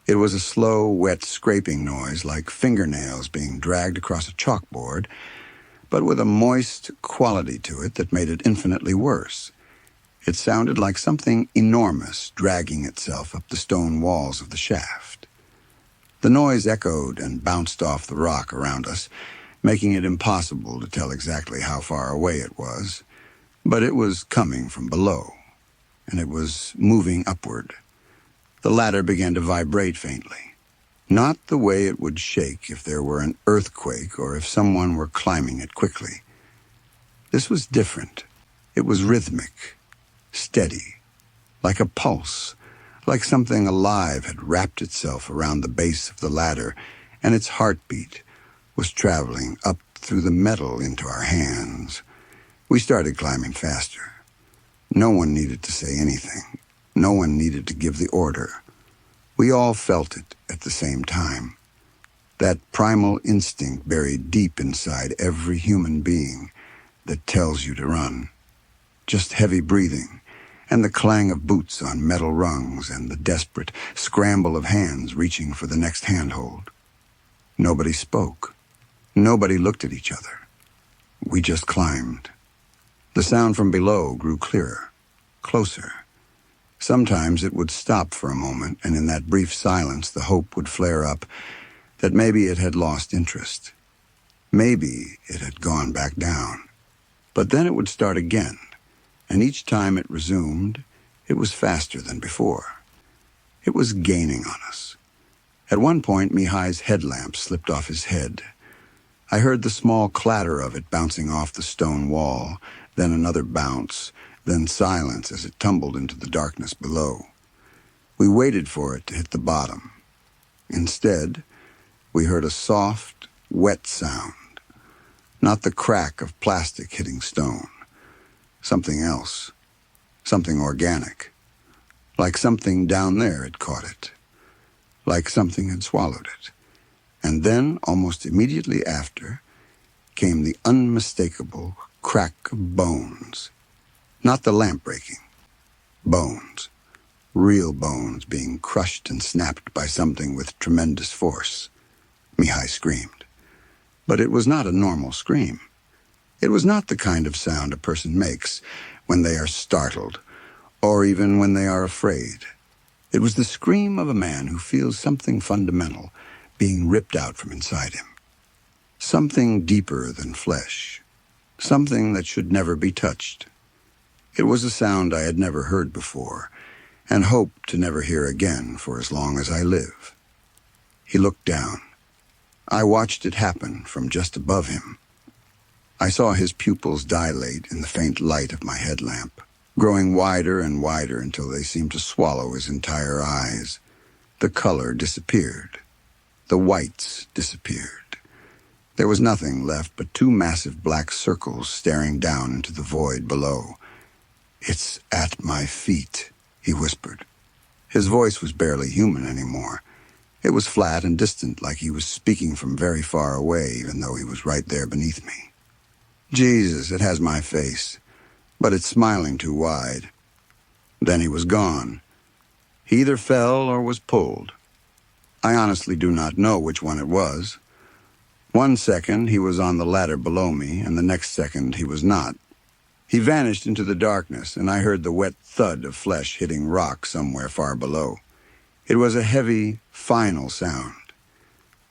It was a slow, wet scraping noise like fingernails being dragged across a chalkboard, but with a moist quality to it that made it infinitely worse. It sounded like something enormous dragging itself up the stone walls of the shaft. The noise echoed and bounced off the rock around us, making it impossible to tell exactly how far away it was, but it was coming from below, and it was moving upward. The ladder began to vibrate faintly. Not the way it would shake if there were an earthquake or if someone were climbing it quickly. This was different. It was rhythmic, steady, like a pulse, like something alive had wrapped itself around the base of the ladder, and its heartbeat was traveling up through the metal into our hands. We started climbing faster. No one needed to say anything. No one needed to give the order. We all felt it at the same time. That primal instinct buried deep inside every human being that tells you to run. Just heavy breathing, and the clang of boots on metal rungs, and the desperate scramble of hands reaching for the next handhold. Nobody spoke. Nobody looked at each other. We just climbed. The sound from below grew clearer, closer. Sometimes it would stop for a moment, and in that brief silence the hope would flare up that maybe it had lost interest. Maybe it had gone back down. But then it would start again, and each time it resumed, it was faster than before. It was gaining on us. At one point, Mihai's headlamp slipped off his head. I heard the small clatter of it bouncing off the stone wall, then another bounce, then silence as it tumbled into the darkness below. We waited for it to hit the bottom. Instead, we heard a soft, wet sound, not the crack of plastic hitting stone. Something else, something organic, like something down there had caught it, like something had swallowed it. And then, almost immediately after, came the unmistakable crack of bones. Not the lamp breaking. Bones. Real bones being crushed and snapped by something with tremendous force. Mihai screamed. But it was not a normal scream. It was not the kind of sound a person makes when they are startled, or even when they are afraid. It was the scream of a man who feels something fundamental being ripped out from inside him. Something deeper than flesh. Something that should never be touched. It was a sound I had never heard before, and hope to never hear again for as long as I live. He looked down. I watched it happen from just above him. I saw his pupils dilate in the faint light of my headlamp, growing wider and wider until they seemed to swallow his entire eyes. The color disappeared. The whites disappeared. There was nothing left but two massive black circles staring down into the void below. "It's at my feet," he whispered. His voice was barely human anymore. It was flat and distant, like he was speaking from very far away, even though he was right there beneath me. Jesus, it has my face, but it's smiling too wide. Then he was gone. He either fell or was pulled. I honestly do not know which one it was. One second he was on the ladder below me, and the next second he was not. He vanished into the darkness, and I heard the wet thud of flesh hitting rock somewhere far below. It was a heavy, final sound.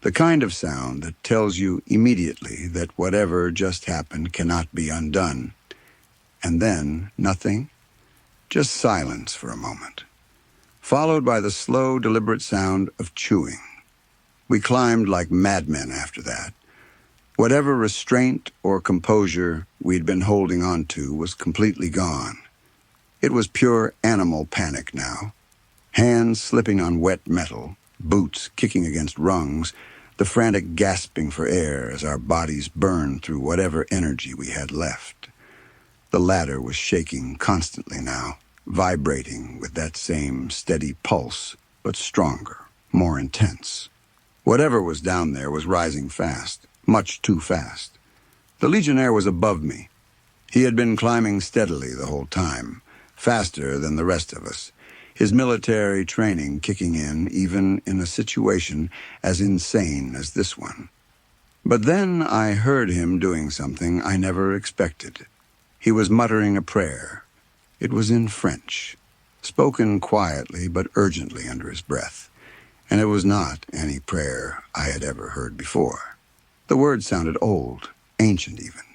The kind of sound that tells you immediately that whatever just happened cannot be undone. And then, nothing, just silence for a moment, followed by the slow, deliberate sound of chewing. We climbed like madmen after that. Whatever restraint or composure we'd been holding on to was completely gone. It was pure animal panic now. Hands slipping on wet metal, boots kicking against rungs, the frantic gasping for air as our bodies burned through whatever energy we had left. The ladder was shaking constantly now, vibrating with that same steady pulse, but stronger, more intense. Whatever was down there was rising fast, much too fast. The Legionnaire was above me. He had been climbing steadily the whole time, faster than the rest of us, his military training kicking in even in a situation as insane as this one. But then I heard him doing something I never expected. He was muttering a prayer. It was in French, spoken quietly but urgently under his breath, and it was not any prayer I had ever heard before. The words sounded old, ancient even,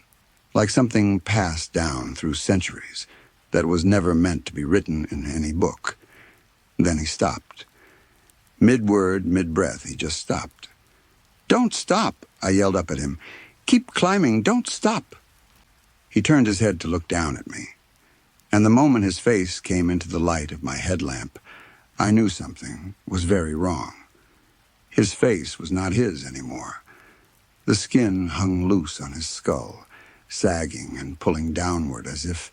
like something passed down through centuries that was never meant to be written in any book. Then he stopped. Mid-word, mid-breath, he just stopped. "Don't stop," I yelled up at him. "Keep climbing, don't stop." He turned his head to look down at me, and the moment his face came into the light of my headlamp, I knew something was very wrong. His face was not his anymore. The skin hung loose on his skull, sagging and pulling downward as if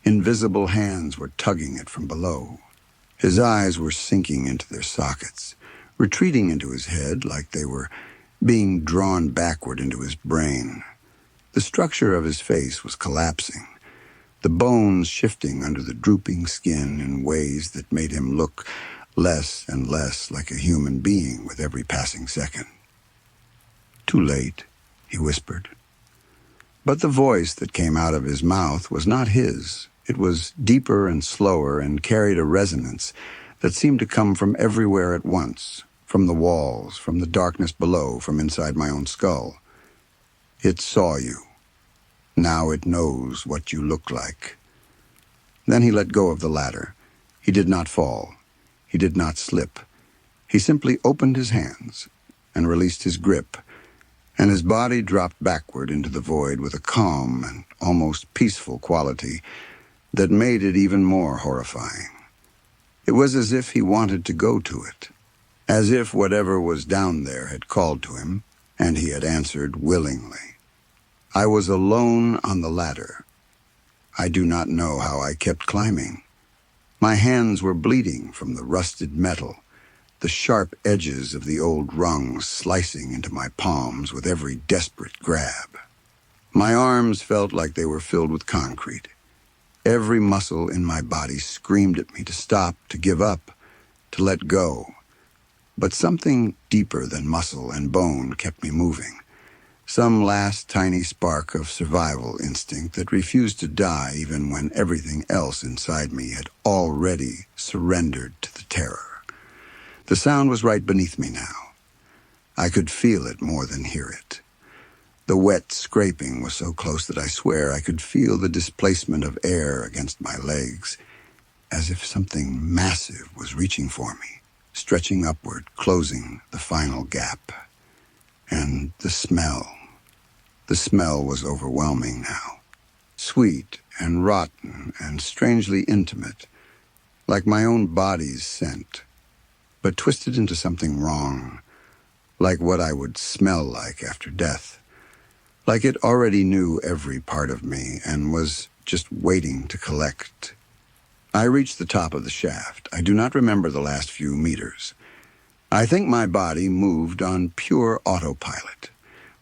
invisible hands were tugging it from below. His eyes were sinking into their sockets, retreating into his head like they were being drawn backward into his brain. The structure of his face was collapsing, the bones shifting under the drooping skin in ways that made him look less and less like a human being with every passing second. "Too late," he whispered. But the voice that came out of his mouth was not his. It was deeper and slower and carried a resonance that seemed to come from everywhere at once, from the walls, from the darkness below, from inside my own skull. "It saw you. Now it knows what you look like." Then he let go of the ladder. He did not fall. He did not slip. He simply opened his hands and released his grip, and his body dropped backward into the void with a calm and almost peaceful quality that made it even more horrifying. It was as if he wanted to go to it, as if whatever was down there had called to him, and he had answered willingly. I was alone on the ladder. I do not know how I kept climbing. My hands were bleeding from the rusted metal, the sharp edges of the old rungs slicing into my palms with every desperate grab. My arms felt like they were filled with concrete. Every muscle in my body screamed at me to stop, to give up, to let go. But something deeper than muscle and bone kept me moving. Some last tiny spark of survival instinct that refused to die even when everything else inside me had already surrendered to the terror. The sound was right beneath me now. I could feel it more than hear it. The wet scraping was so close that I swear I could feel the displacement of air against my legs, as if something massive was reaching for me, stretching upward, closing the final gap. And the smell. The smell was overwhelming now. Sweet and rotten and strangely intimate, like my own body's scent, but twisted into something wrong, like what I would smell like after death, like it already knew every part of me and was just waiting to collect. I reached the top of the shaft. I do not remember the last few meters. I think my body moved on pure autopilot,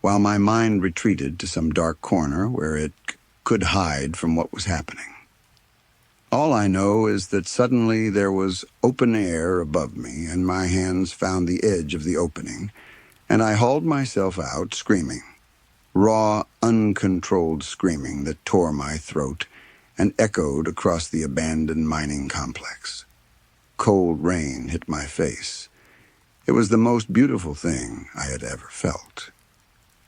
while my mind retreated to some dark corner where it could hide from what was happening. All I know is that suddenly there was open air above me, and my hands found the edge of the opening, and I hauled myself out screaming. Raw, uncontrolled screaming that tore my throat and echoed across the abandoned mining complex. Cold rain hit my face. It was the most beautiful thing I had ever felt.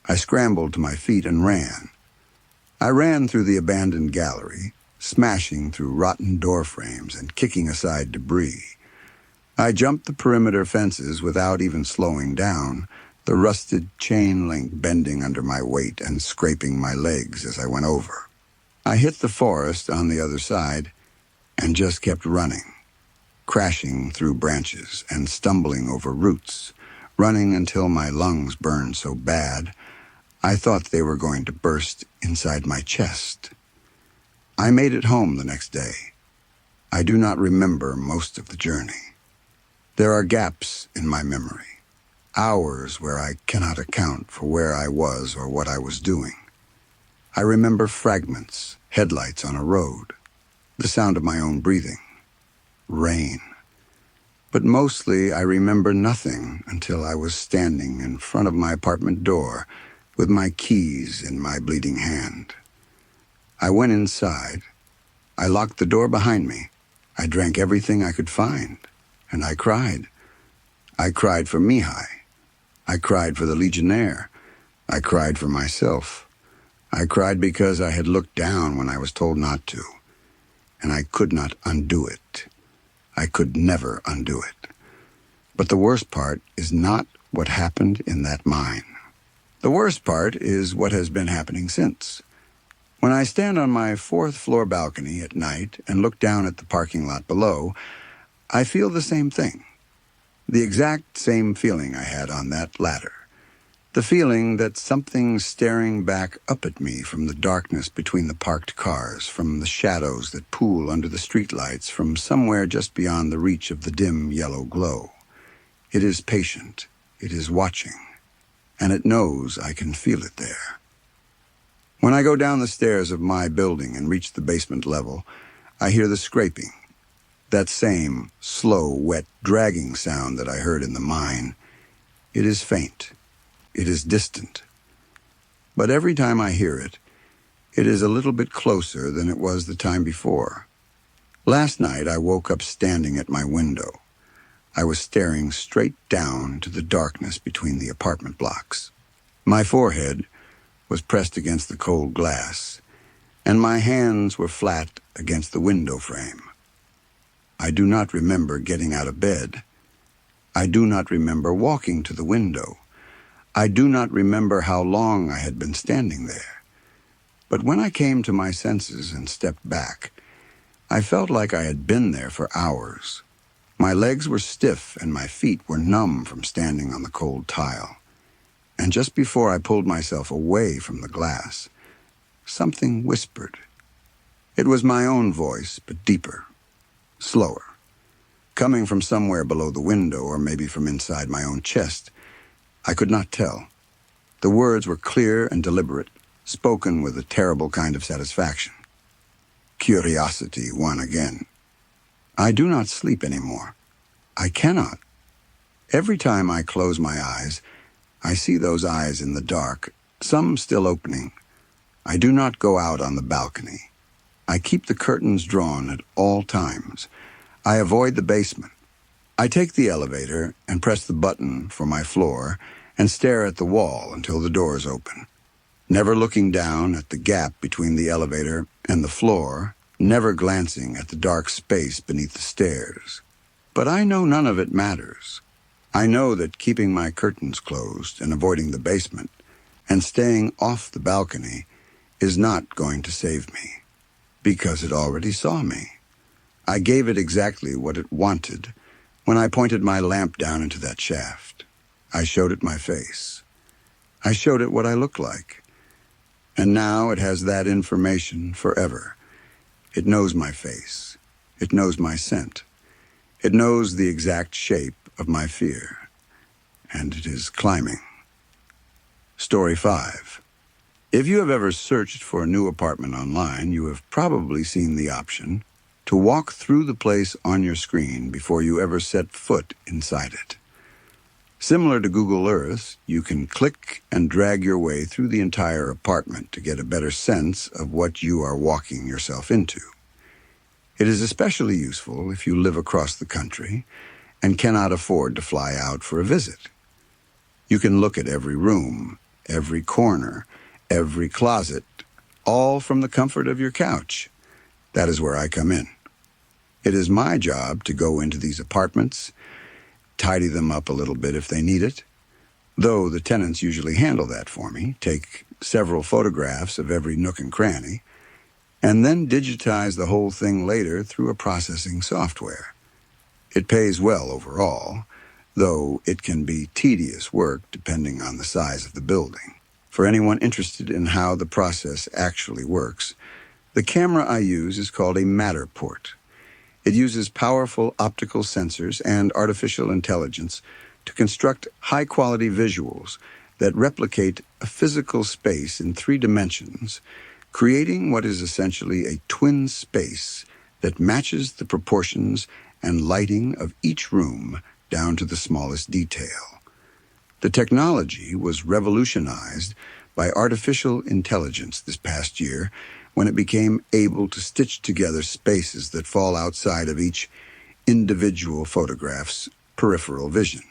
I scrambled to my feet and ran. I ran through the abandoned gallery, smashing through rotten door frames and kicking aside debris. I jumped the perimeter fences without even slowing down, the rusted chain link bending under my weight and scraping my legs as I went over. I hit the forest on the other side and just kept running, crashing through branches and stumbling over roots, running until my lungs burned so bad I thought they were going to burst inside my chest. I made it home the next day. I do not remember most of the journey. There are gaps in my memory, hours where I cannot account for where I was or what I was doing. I remember fragments, headlights on a road, the sound of my own breathing, rain. But mostly I remember nothing until I was standing in front of my apartment door with my keys in my bleeding hand. I went inside. I locked the door behind me. I drank everything I could find, and I cried. I cried for Mihai. I cried for the Legionnaire. I cried for myself. I cried because I had looked down when I was told not to, and I could not undo it. I could never undo it. But the worst part is not what happened in that mine. The worst part is what has been happening since. When I stand on my fourth-floor balcony at night and look down at the parking lot below, I feel the same thing. The exact same feeling I had on that ladder. The feeling that something's staring back up at me from the darkness between the parked cars, from the shadows that pool under the streetlights, from somewhere just beyond the reach of the dim yellow glow. It is patient. It is watching. And it knows I can feel it there. When I go down the stairs of my building and reach the basement level, I hear the scraping, that same slow, wet, dragging sound that I heard in the mine. It is faint. It is distant. But every time I hear it, it is a little bit closer than it was the time before. Last night I woke up standing at my window. I was staring straight down to the darkness between the apartment blocks. My forehead was pressed against the cold glass, and my hands were flat against the window frame. I do not remember getting out of bed. I do not remember walking to the window. I do not remember how long I had been standing there. But when I came to my senses and stepped back, I felt like I had been there for hours. My legs were stiff and my feet were numb from standing on the cold tile. and just before I pulled myself away from the glass, something whispered. It was my own voice, but deeper, slower, coming from somewhere below the window or maybe from inside my own chest. I could not tell. The words were clear and deliberate, spoken with a terrible kind of satisfaction. Curiosity won again. I do not sleep anymore. I cannot. Every time I close my eyes, I see those eyes in the dark, some still opening. I do not go out on the balcony. I keep the curtains drawn at all times. I avoid the basement. I take the elevator and press the button for my floor and stare at the wall until the doors open, never looking down at the gap between the elevator and the floor, never glancing at the dark space beneath the stairs. But I know none of it matters. I know that keeping my curtains closed and avoiding the basement and staying off the balcony is not going to save me, because it already saw me. I gave it exactly what it wanted when I pointed my lamp down into that shaft. I showed it my face. I showed it what I look like. And now it has that information forever. It knows my face. It knows my scent. It knows the exact shape of my fear. And it is climbing. Story 5. If you have ever searched for a new apartment online, you have probably seen the option to walk through the place on your screen before you ever set foot inside it. Similar to Google Earth, you can click and drag your way through the entire apartment to get a better sense of what you are walking yourself into. It is especially useful if you live across the country and cannot afford to fly out for a visit. You can look at every room, every corner, every closet, all from the comfort of your couch. That is where I come in. It is my job to go into these apartments, tidy them up a little bit if they need it, though the tenants usually handle that for me, take several photographs of every nook and cranny, and then digitize the whole thing later through a processing software. It pays well overall, though it can be tedious work depending on the size of the building. For anyone interested in how the process actually works, the camera I use is called a Matterport. It uses powerful optical sensors and artificial intelligence to construct high-quality visuals that replicate a physical space in 3 dimensions, creating what is essentially a twin space that matches the proportions and lighting of each room down to the smallest detail. The technology was revolutionized by artificial intelligence this past year when it became able to stitch together spaces that fall outside of each individual photograph's peripheral vision.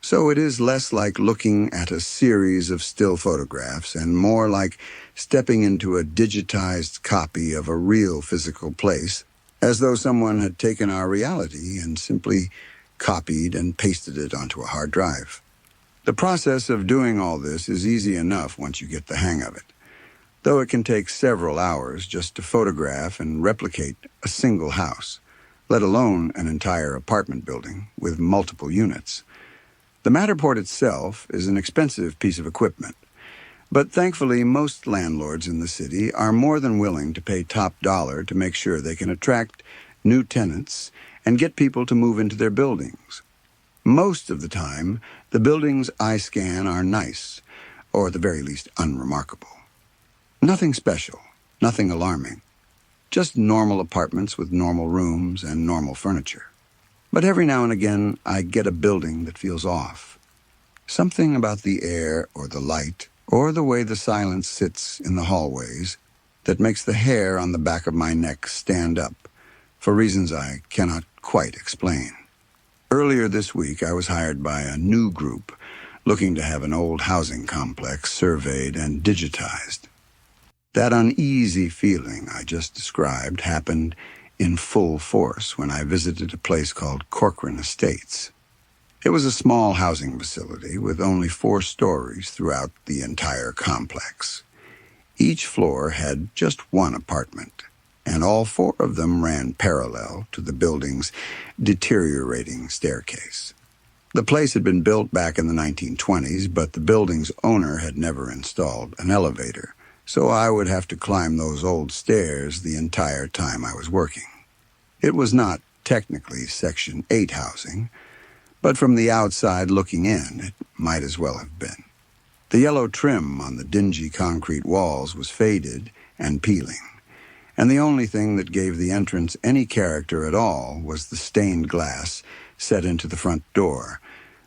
So it is less like looking at a series of still photographs and more like stepping into a digitized copy of a real physical place, as though someone had taken our reality and simply copied and pasted it onto a hard drive. The process of doing all this is easy enough once you get the hang of it, though it can take several hours just to photograph and replicate a single house, let alone an entire apartment building with multiple units. The Matterport itself is an expensive piece of equipment, but thankfully most landlords in the city are more than willing to pay top dollar to make sure they can attract new tenants and get people to move into their buildings. Most of the time, the buildings I scan are nice, or at the very least unremarkable. Nothing special, nothing alarming, just normal apartments with normal rooms and normal furniture. But every now and again, I get a building that feels off. Something about the air or the light or the way the silence sits in the hallways that makes the hair on the back of my neck stand up for reasons I cannot quite explain. Earlier this week, I was hired by a new group looking to have an old housing complex surveyed and digitized. That uneasy feeling I just described happened in full force when I visited a place called Corcoran Estates. It was a small housing facility with only 4 stories throughout the entire complex. Each floor had just 1 apartment, and all 4 of them ran parallel to the building's deteriorating staircase. The place had been built back in the 1920s, but the building's owner had never installed an elevator, so I would have to climb those old stairs the entire time I was working. It was not technically Section 8 housing, but from the outside looking in, it might as well have been. The yellow trim on the dingy concrete walls was faded and peeling, and the only thing that gave the entrance any character at all was the stained glass set into the front door,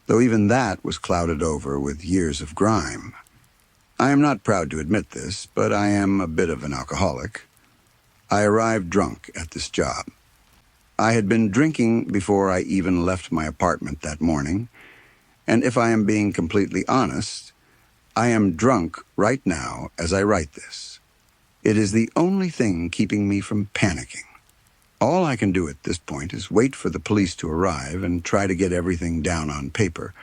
though even that was clouded over with years of grime. I am not proud to admit this, but I am a bit of an alcoholic. I arrived drunk at this job. I had been drinking before I even left my apartment that morning, and if I am being completely honest, I am drunk right now as I write this. It is the only thing keeping me from panicking. All I can do at this point is wait for the police to arrive and try to get everything down on paper,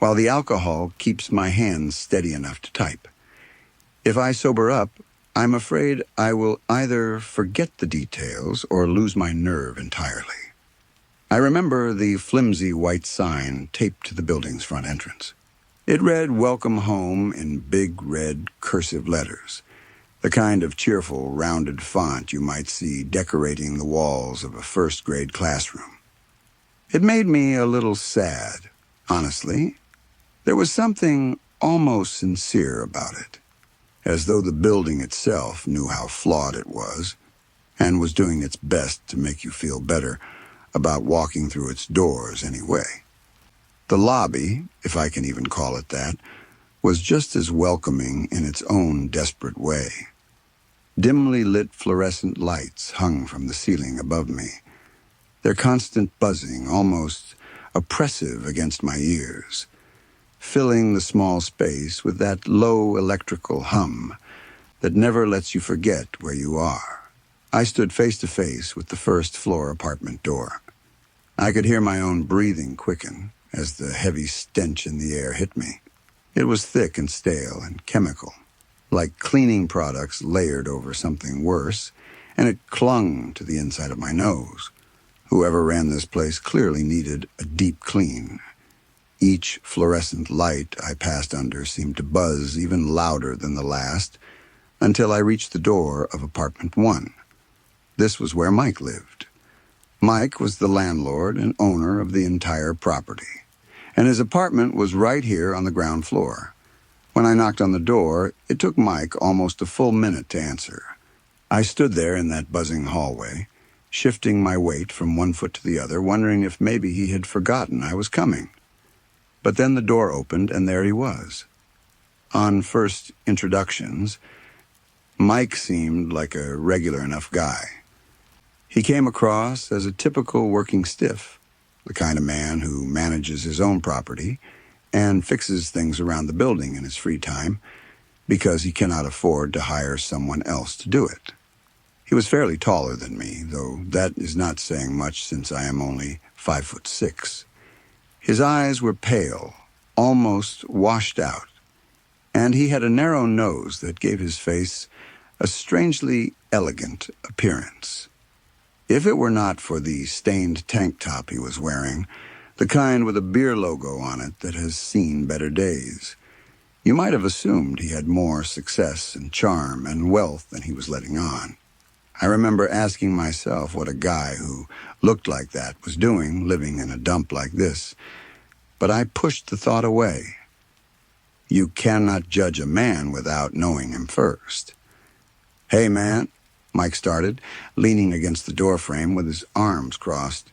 while the alcohol keeps my hands steady enough to type. If I sober up, I'm afraid I will either forget the details or lose my nerve entirely. I remember the flimsy white sign taped to the building's front entrance. It read "Welcome Home" in big red cursive letters, the kind of cheerful, rounded font you might see decorating the walls of a first-grade classroom. It made me a little sad, honestly. There was something almost sincere about it, as though the building itself knew how flawed it was and was doing its best to make you feel better about walking through its doors anyway. The lobby, if I can even call it that, was just as welcoming in its own desperate way. Dimly lit fluorescent lights hung from the ceiling above me, their constant buzzing almost oppressive against my ears, filling the small space with that low electrical hum that never lets you forget where you are. I stood face to face with the first-floor apartment door. I could hear my own breathing quicken as the heavy stench in the air hit me. It was thick and stale and chemical, like cleaning products layered over something worse, and it clung to the inside of my nose. Whoever ran this place clearly needed a deep clean. Each fluorescent light I passed under seemed to buzz even louder than the last until I reached the door of apartment 1. This was where Mike lived. Mike was the landlord and owner of the entire property, and his apartment was right here on the ground floor. When I knocked on the door, it took Mike almost a full minute to answer. I stood there in that buzzing hallway, shifting my weight from one foot to the other, wondering if maybe he had forgotten I was coming. But then the door opened, and there he was. On first introductions, Mike seemed like a regular enough guy. He came across as a typical working stiff, the kind of man who manages his own property and fixes things around the building in his free time because he cannot afford to hire someone else to do it. He was fairly taller than me, though that is not saying much since I am only 5'6". His eyes were pale, almost washed out, and he had a narrow nose that gave his face a strangely elegant appearance. If it were not for the stained tank top he was wearing, the kind with a beer logo on it that has seen better days, you might have assumed he had more success and charm and wealth than he was letting on. I remember asking myself what a guy who looked like that was doing living in a dump like this, but I pushed the thought away. You cannot judge a man without knowing him first. "Hey, man," Mike started, leaning against the doorframe with his arms crossed.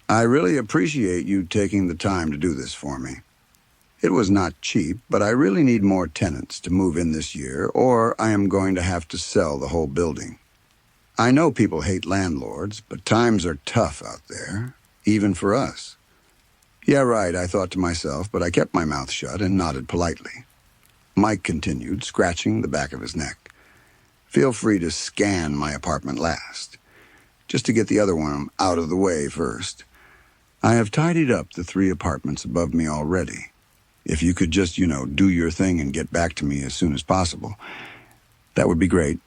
"I really appreciate you taking the time to do this for me. It was not cheap, but I really need more tenants to move in this year, or I am going to have to sell the whole building. I know people hate landlords, but times are tough out there, even for us." "Yeah, right," I thought to myself, but I kept my mouth shut and nodded politely. Mike continued, scratching the back of his neck. "Feel free to scan my apartment last, just to get the other one out of the way first. I have tidied up the 3 apartments above me already. If you could just, do your thing and get back to me as soon as possible, that would be great."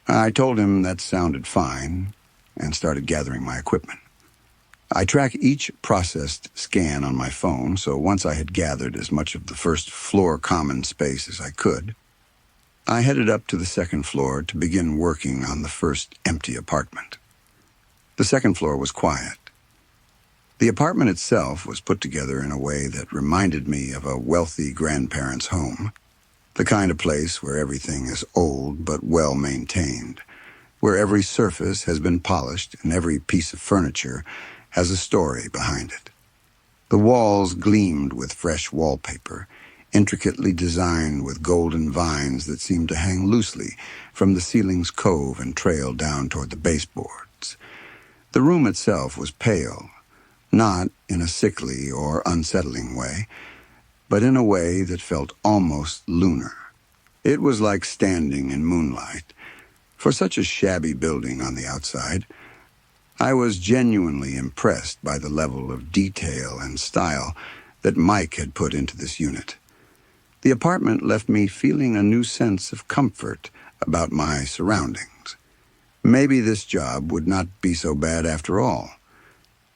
I told him that sounded fine and started gathering my equipment. I track each processed scan on my phone, so once I had gathered as much of the first floor common space as I could, I headed up to the second floor to begin working on the first empty apartment. The second floor was quiet. The apartment itself was put together in a way that reminded me of a wealthy grandparent's home, the kind of place where everything is old but well maintained, where every surface has been polished and every piece of furniture has a story behind it. The walls gleamed with fresh wallpaper, intricately designed with golden vines that seemed to hang loosely from the ceiling's cove and trail down toward the baseboards. The room itself was pale, not in a sickly or unsettling way, but in a way that felt almost lunar. It was like standing in moonlight. For such a shabby building on the outside, I was genuinely impressed by the level of detail and style that Mike had put into this unit. The apartment left me feeling a new sense of comfort about my surroundings. Maybe this job would not be so bad after all.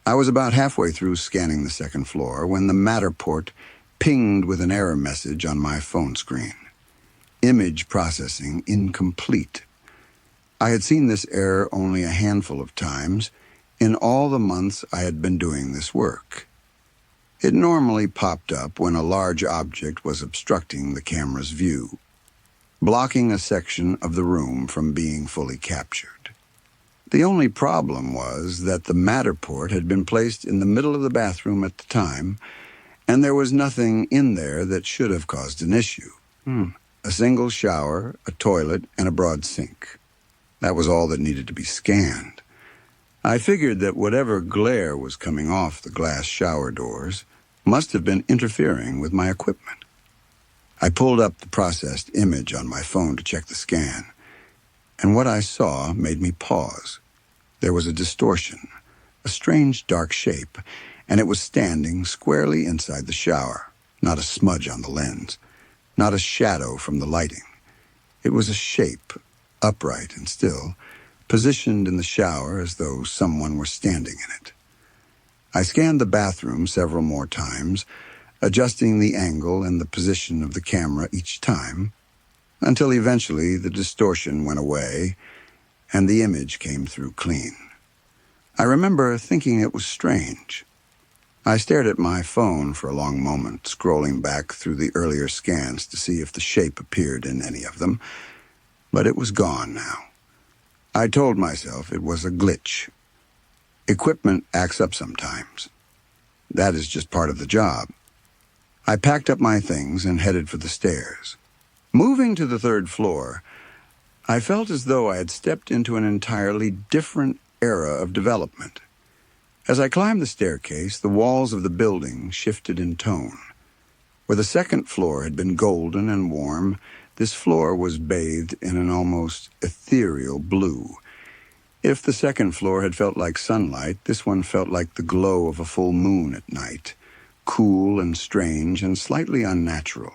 I was about halfway through scanning the second floor when the Matterport pinged with an error message on my phone screen. Image processing incomplete. I had seen this error only a handful of times in all the months I had been doing this work. It normally popped up when a large object was obstructing the camera's view, blocking a section of the room from being fully captured. The only problem was that the Matterport had been placed in the middle of the bathroom at the time, and there was nothing in there that should have caused an issue. A single shower, a toilet, and a broad sink. That was all that needed to be scanned. I figured that whatever glare was coming off the glass shower doors must have been interfering with my equipment. I pulled up the processed image on my phone to check the scan, and what I saw made me pause. There was a distortion, a strange dark shape, and it was standing squarely inside the shower, not a smudge on the lens, not a shadow from the lighting. It was a shape, upright and still, positioned in the shower as though someone were standing in it. I scanned the bathroom several more times, adjusting the angle and the position of the camera each time, until eventually the distortion went away and the image came through clean. I remember thinking it was strange. I stared at my phone for a long moment, scrolling back through the earlier scans to see if the shape appeared in any of them, but it was gone now. I told myself it was a glitch. Equipment acts up sometimes. That is just part of the job. I packed up my things and headed for the stairs. Moving to the third floor, I felt as though I had stepped into an entirely different era of development. As I climbed the staircase, the walls of the building shifted in tone. Where the second floor had been golden and warm, this floor was bathed in an almost ethereal blue. If the second floor had felt like sunlight, this one felt like the glow of a full moon at night, cool and strange and slightly unnatural.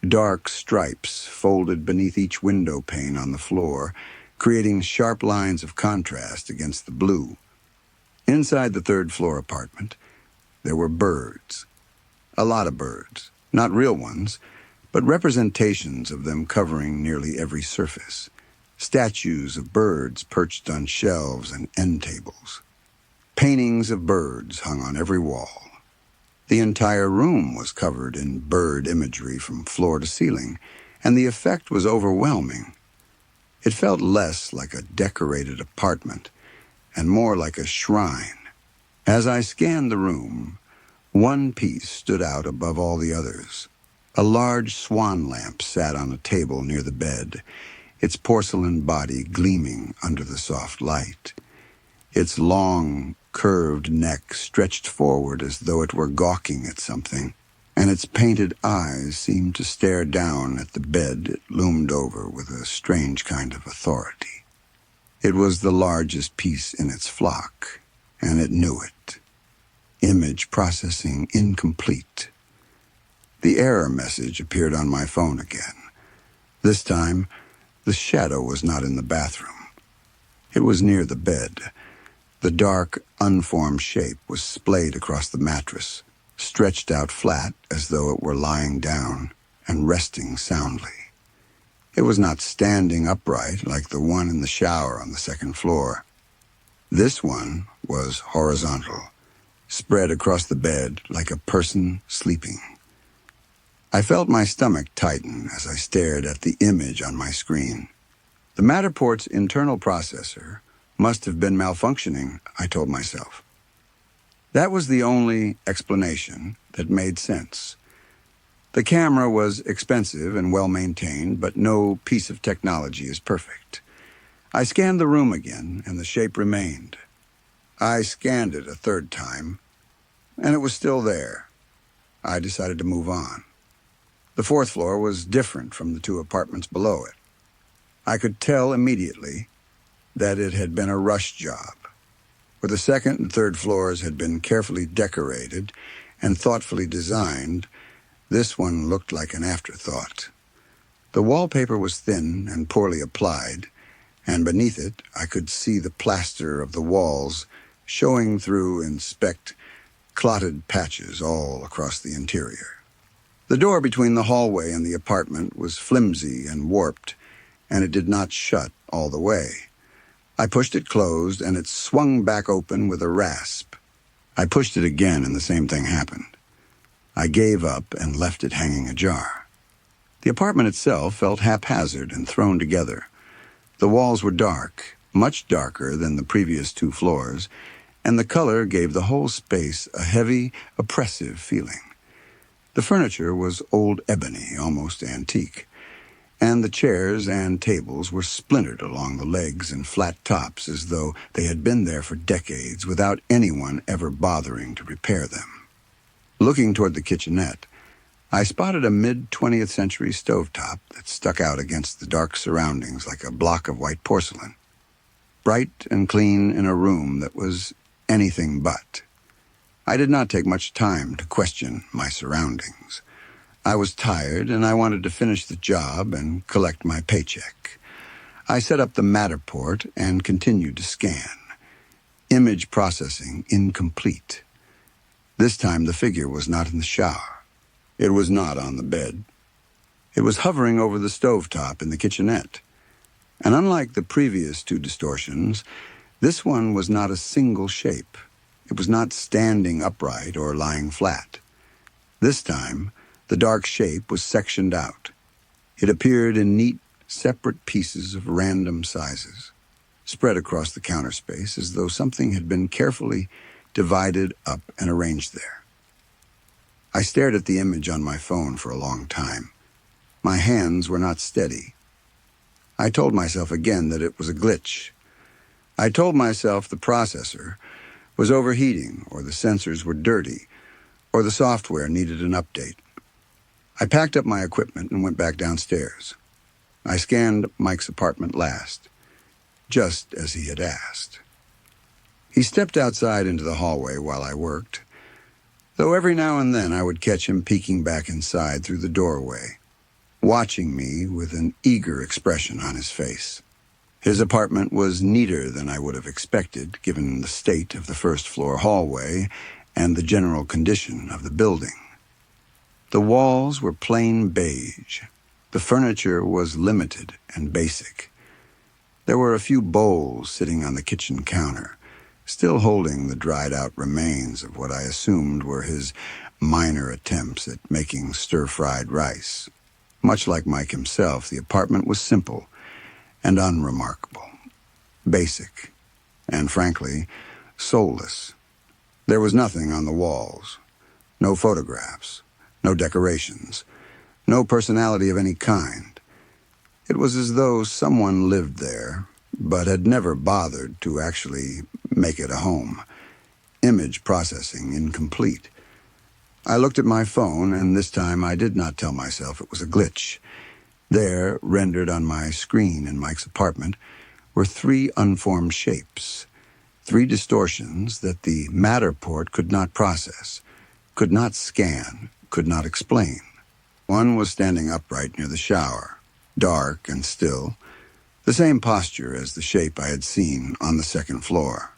Dark stripes folded beneath each window pane on the floor, creating sharp lines of contrast against the blue. Inside the third floor apartment, there were birds. A lot of birds, not real ones, but representations of them covering nearly every surface. Statues of birds perched on shelves and end tables. Paintings of birds hung on every wall. The entire room was covered in bird imagery from floor to ceiling, and the effect was overwhelming. It felt less like a decorated apartment and more like a shrine. As I scanned the room, one piece stood out above all the others. A large swan lamp sat on a table near the bed, its porcelain body gleaming under the soft light. Its long, curved neck stretched forward as though it were gawking at something, and its painted eyes seemed to stare down at the bed it loomed over with a strange kind of authority. It was the largest piece in its flock, and it knew it. Image processing incomplete. The error message appeared on my phone again. This time, the shadow was not in the bathroom. It was near the bed, The dark, unformed shape was splayed across the mattress, stretched out flat as though it were lying down and resting soundly. It was not standing upright like the one in the shower on the second floor. This one was horizontal, spread across the bed like a person sleeping. I felt my stomach tighten as I stared at the image on my screen. The Matterport's internal processor must have been malfunctioning, I told myself. That was the only explanation that made sense. The camera was expensive and well-maintained, but no piece of technology is perfect. I scanned the room again, and the shape remained. I scanned it a third time, and it was still there. I decided to move on. The fourth floor was different from the two apartments below it. I could tell immediately that it had been a rush job. Where the second and third floors had been carefully decorated and thoughtfully designed, this one looked like an afterthought. The wallpaper was thin and poorly applied, and beneath it I could see the plaster of the walls showing through in specked, clotted patches all across the interior. The door between the hallway and the apartment was flimsy and warped, and it did not shut all the way. I pushed it closed, and it swung back open with a rasp. I pushed it again, and the same thing happened. I gave up and left it hanging ajar. The apartment itself felt haphazard and thrown together. The walls were dark, much darker than the previous two floors, and the color gave the whole space a heavy, oppressive feeling. The furniture was old ebony, almost antique, and the chairs and tables were splintered along the legs and flat tops as though they had been there for decades without anyone ever bothering to repair them. Looking toward the kitchenette, I spotted a mid-20th century stovetop that stuck out against the dark surroundings like a block of white porcelain. Bright and clean in a room that was anything but. I did not take much time to question my surroundings. I was tired, and I wanted to finish the job and collect my paycheck. I set up the Matterport and continued to scan. Image processing incomplete. This time the figure was not in the shower. It was not on the bed. It was hovering over the stovetop in the kitchenette. And unlike the previous two distortions, this one was not a single shape. It was not standing upright or lying flat. This time, the dark shape was sectioned out. It appeared in neat, separate pieces of random sizes, spread across the counter space as though something had been carefully divided up and arranged there. I stared at the image on my phone for a long time. My hands were not steady. I told myself again that it was a glitch. I told myself the processor was overheating, or the sensors were dirty, or the software needed an update. I packed up my equipment and went back downstairs. I scanned Mike's apartment last, just as he had asked. He stepped outside into the hallway while I worked, though every now and then I would catch him peeking back inside through the doorway, watching me with an eager expression on his face. His apartment was neater than I would have expected, given the state of the first-floor hallway and the general condition of the building. The walls were plain beige. The furniture was limited and basic. There were a few bowls sitting on the kitchen counter, still holding the dried-out remains of what I assumed were his minor attempts at making stir-fried rice. Much like Mike himself, the apartment was simple and unremarkable, basic, and frankly, soulless. There was nothing on the walls, no photographs, no decorations, no personality of any kind. It was as though someone lived there, but had never bothered to actually make it a home. Image processing incomplete. I looked at my phone, and this time I did not tell myself it was a glitch. There, rendered on my screen in Mike's apartment, were 3 unformed shapes, 3 distortions that the Matterport could not process, could not scan, could not explain. One was standing upright near the shower, dark and still, the same posture as the shape I had seen on the second floor.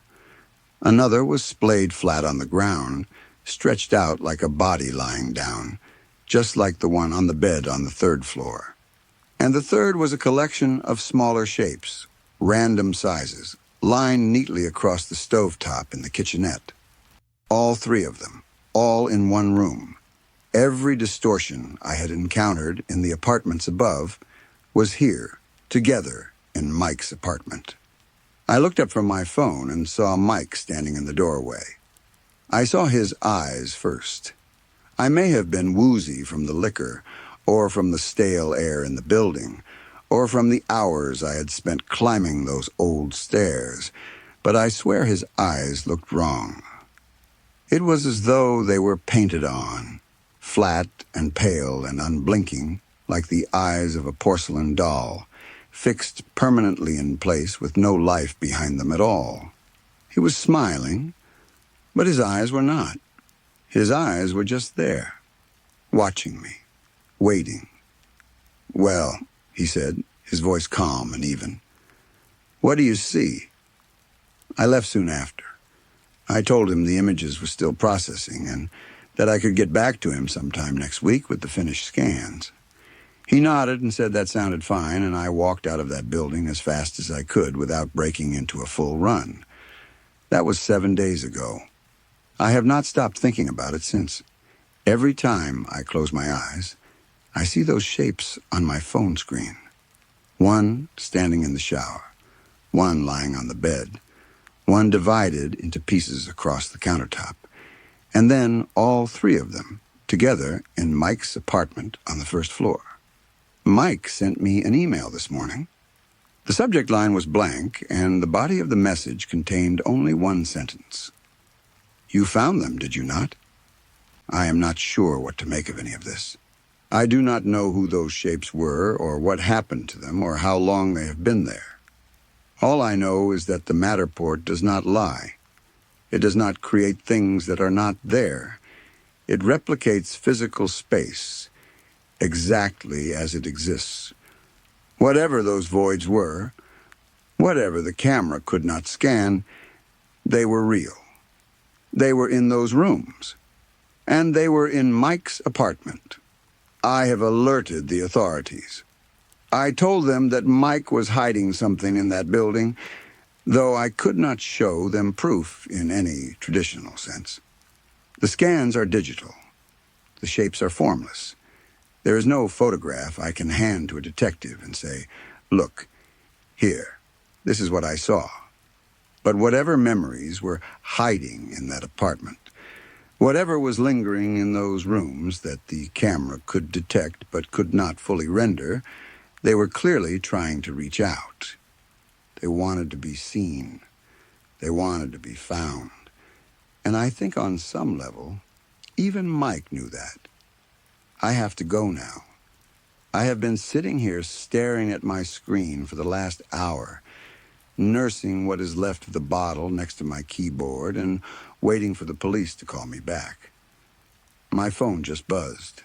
Another was splayed flat on the ground, stretched out like a body lying down, just like the one on the bed on the third floor. And the third was a collection of smaller shapes, random sizes, lined neatly across the stovetop in the kitchenette. All three of them, all in one room. Every distortion I had encountered in the apartments above was here, together in Mike's apartment. I looked up from my phone and saw Mike standing in the doorway. I saw his eyes first. I may have been woozy from the liquor, or from the stale air in the building, or from the hours I had spent climbing those old stairs, but I swear his eyes looked wrong. It was as though they were painted on, flat and pale and unblinking, like the eyes of a porcelain doll, fixed permanently in place with no life behind them at all. He was smiling, but his eyes were not. His eyes were just there, watching me, waiting. "Well," he said, his voice calm and even. "What do you see?" I left soon after. I told him the images were still processing and that I could get back to him sometime next week with the finished scans. He nodded and said that sounded fine, and I walked out of that building as fast as I could without breaking into a full run. That was 7 days ago. I have not stopped thinking about it since. Every time I close my eyes, I see those shapes on my phone screen. One standing in the shower, one lying on the bed, one divided into pieces across the countertop, and then all three of them together in Mike's apartment on the first floor. Mike sent me an email this morning. The subject line was blank, and the body of the message contained only one sentence. "You found them, did you not?" I am not sure what to make of any of this. I do not know who those shapes were, or what happened to them, or how long they have been there. All I know is that the Matterport does not lie. It does not create things that are not there. It replicates physical space exactly as it exists. Whatever those voids were, whatever the camera could not scan, they were real. They were in those rooms, and they were in Mike's apartment. I have alerted the authorities. I told them that Mike was hiding something in that building, though I could not show them proof in any traditional sense. The scans are digital. The shapes are formless. There is no photograph I can hand to a detective and say, "Look, here, this is what I saw." But whatever memories were hiding in that apartment, whatever was lingering in those rooms that the camera could detect but could not fully render, they were clearly trying to reach out. They wanted to be seen. They wanted to be found. And I think on some level, even Mike knew that. I have to go now. I have been sitting here staring at my screen for the last hour, nursing what is left of the bottle next to my keyboard and waiting for the police to call me back. My phone just buzzed.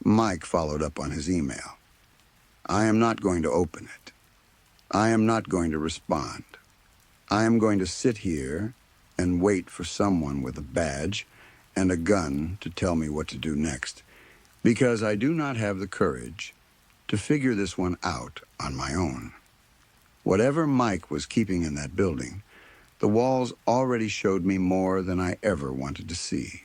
Mike followed up on his email. I am not going to open it. I am not going to respond. I am going to sit here and wait for someone with a badge and a gun to tell me what to do next, because I do not have the courage to figure this one out on my own. Whatever Mike was keeping in that building, the walls already showed me more than I ever wanted to see.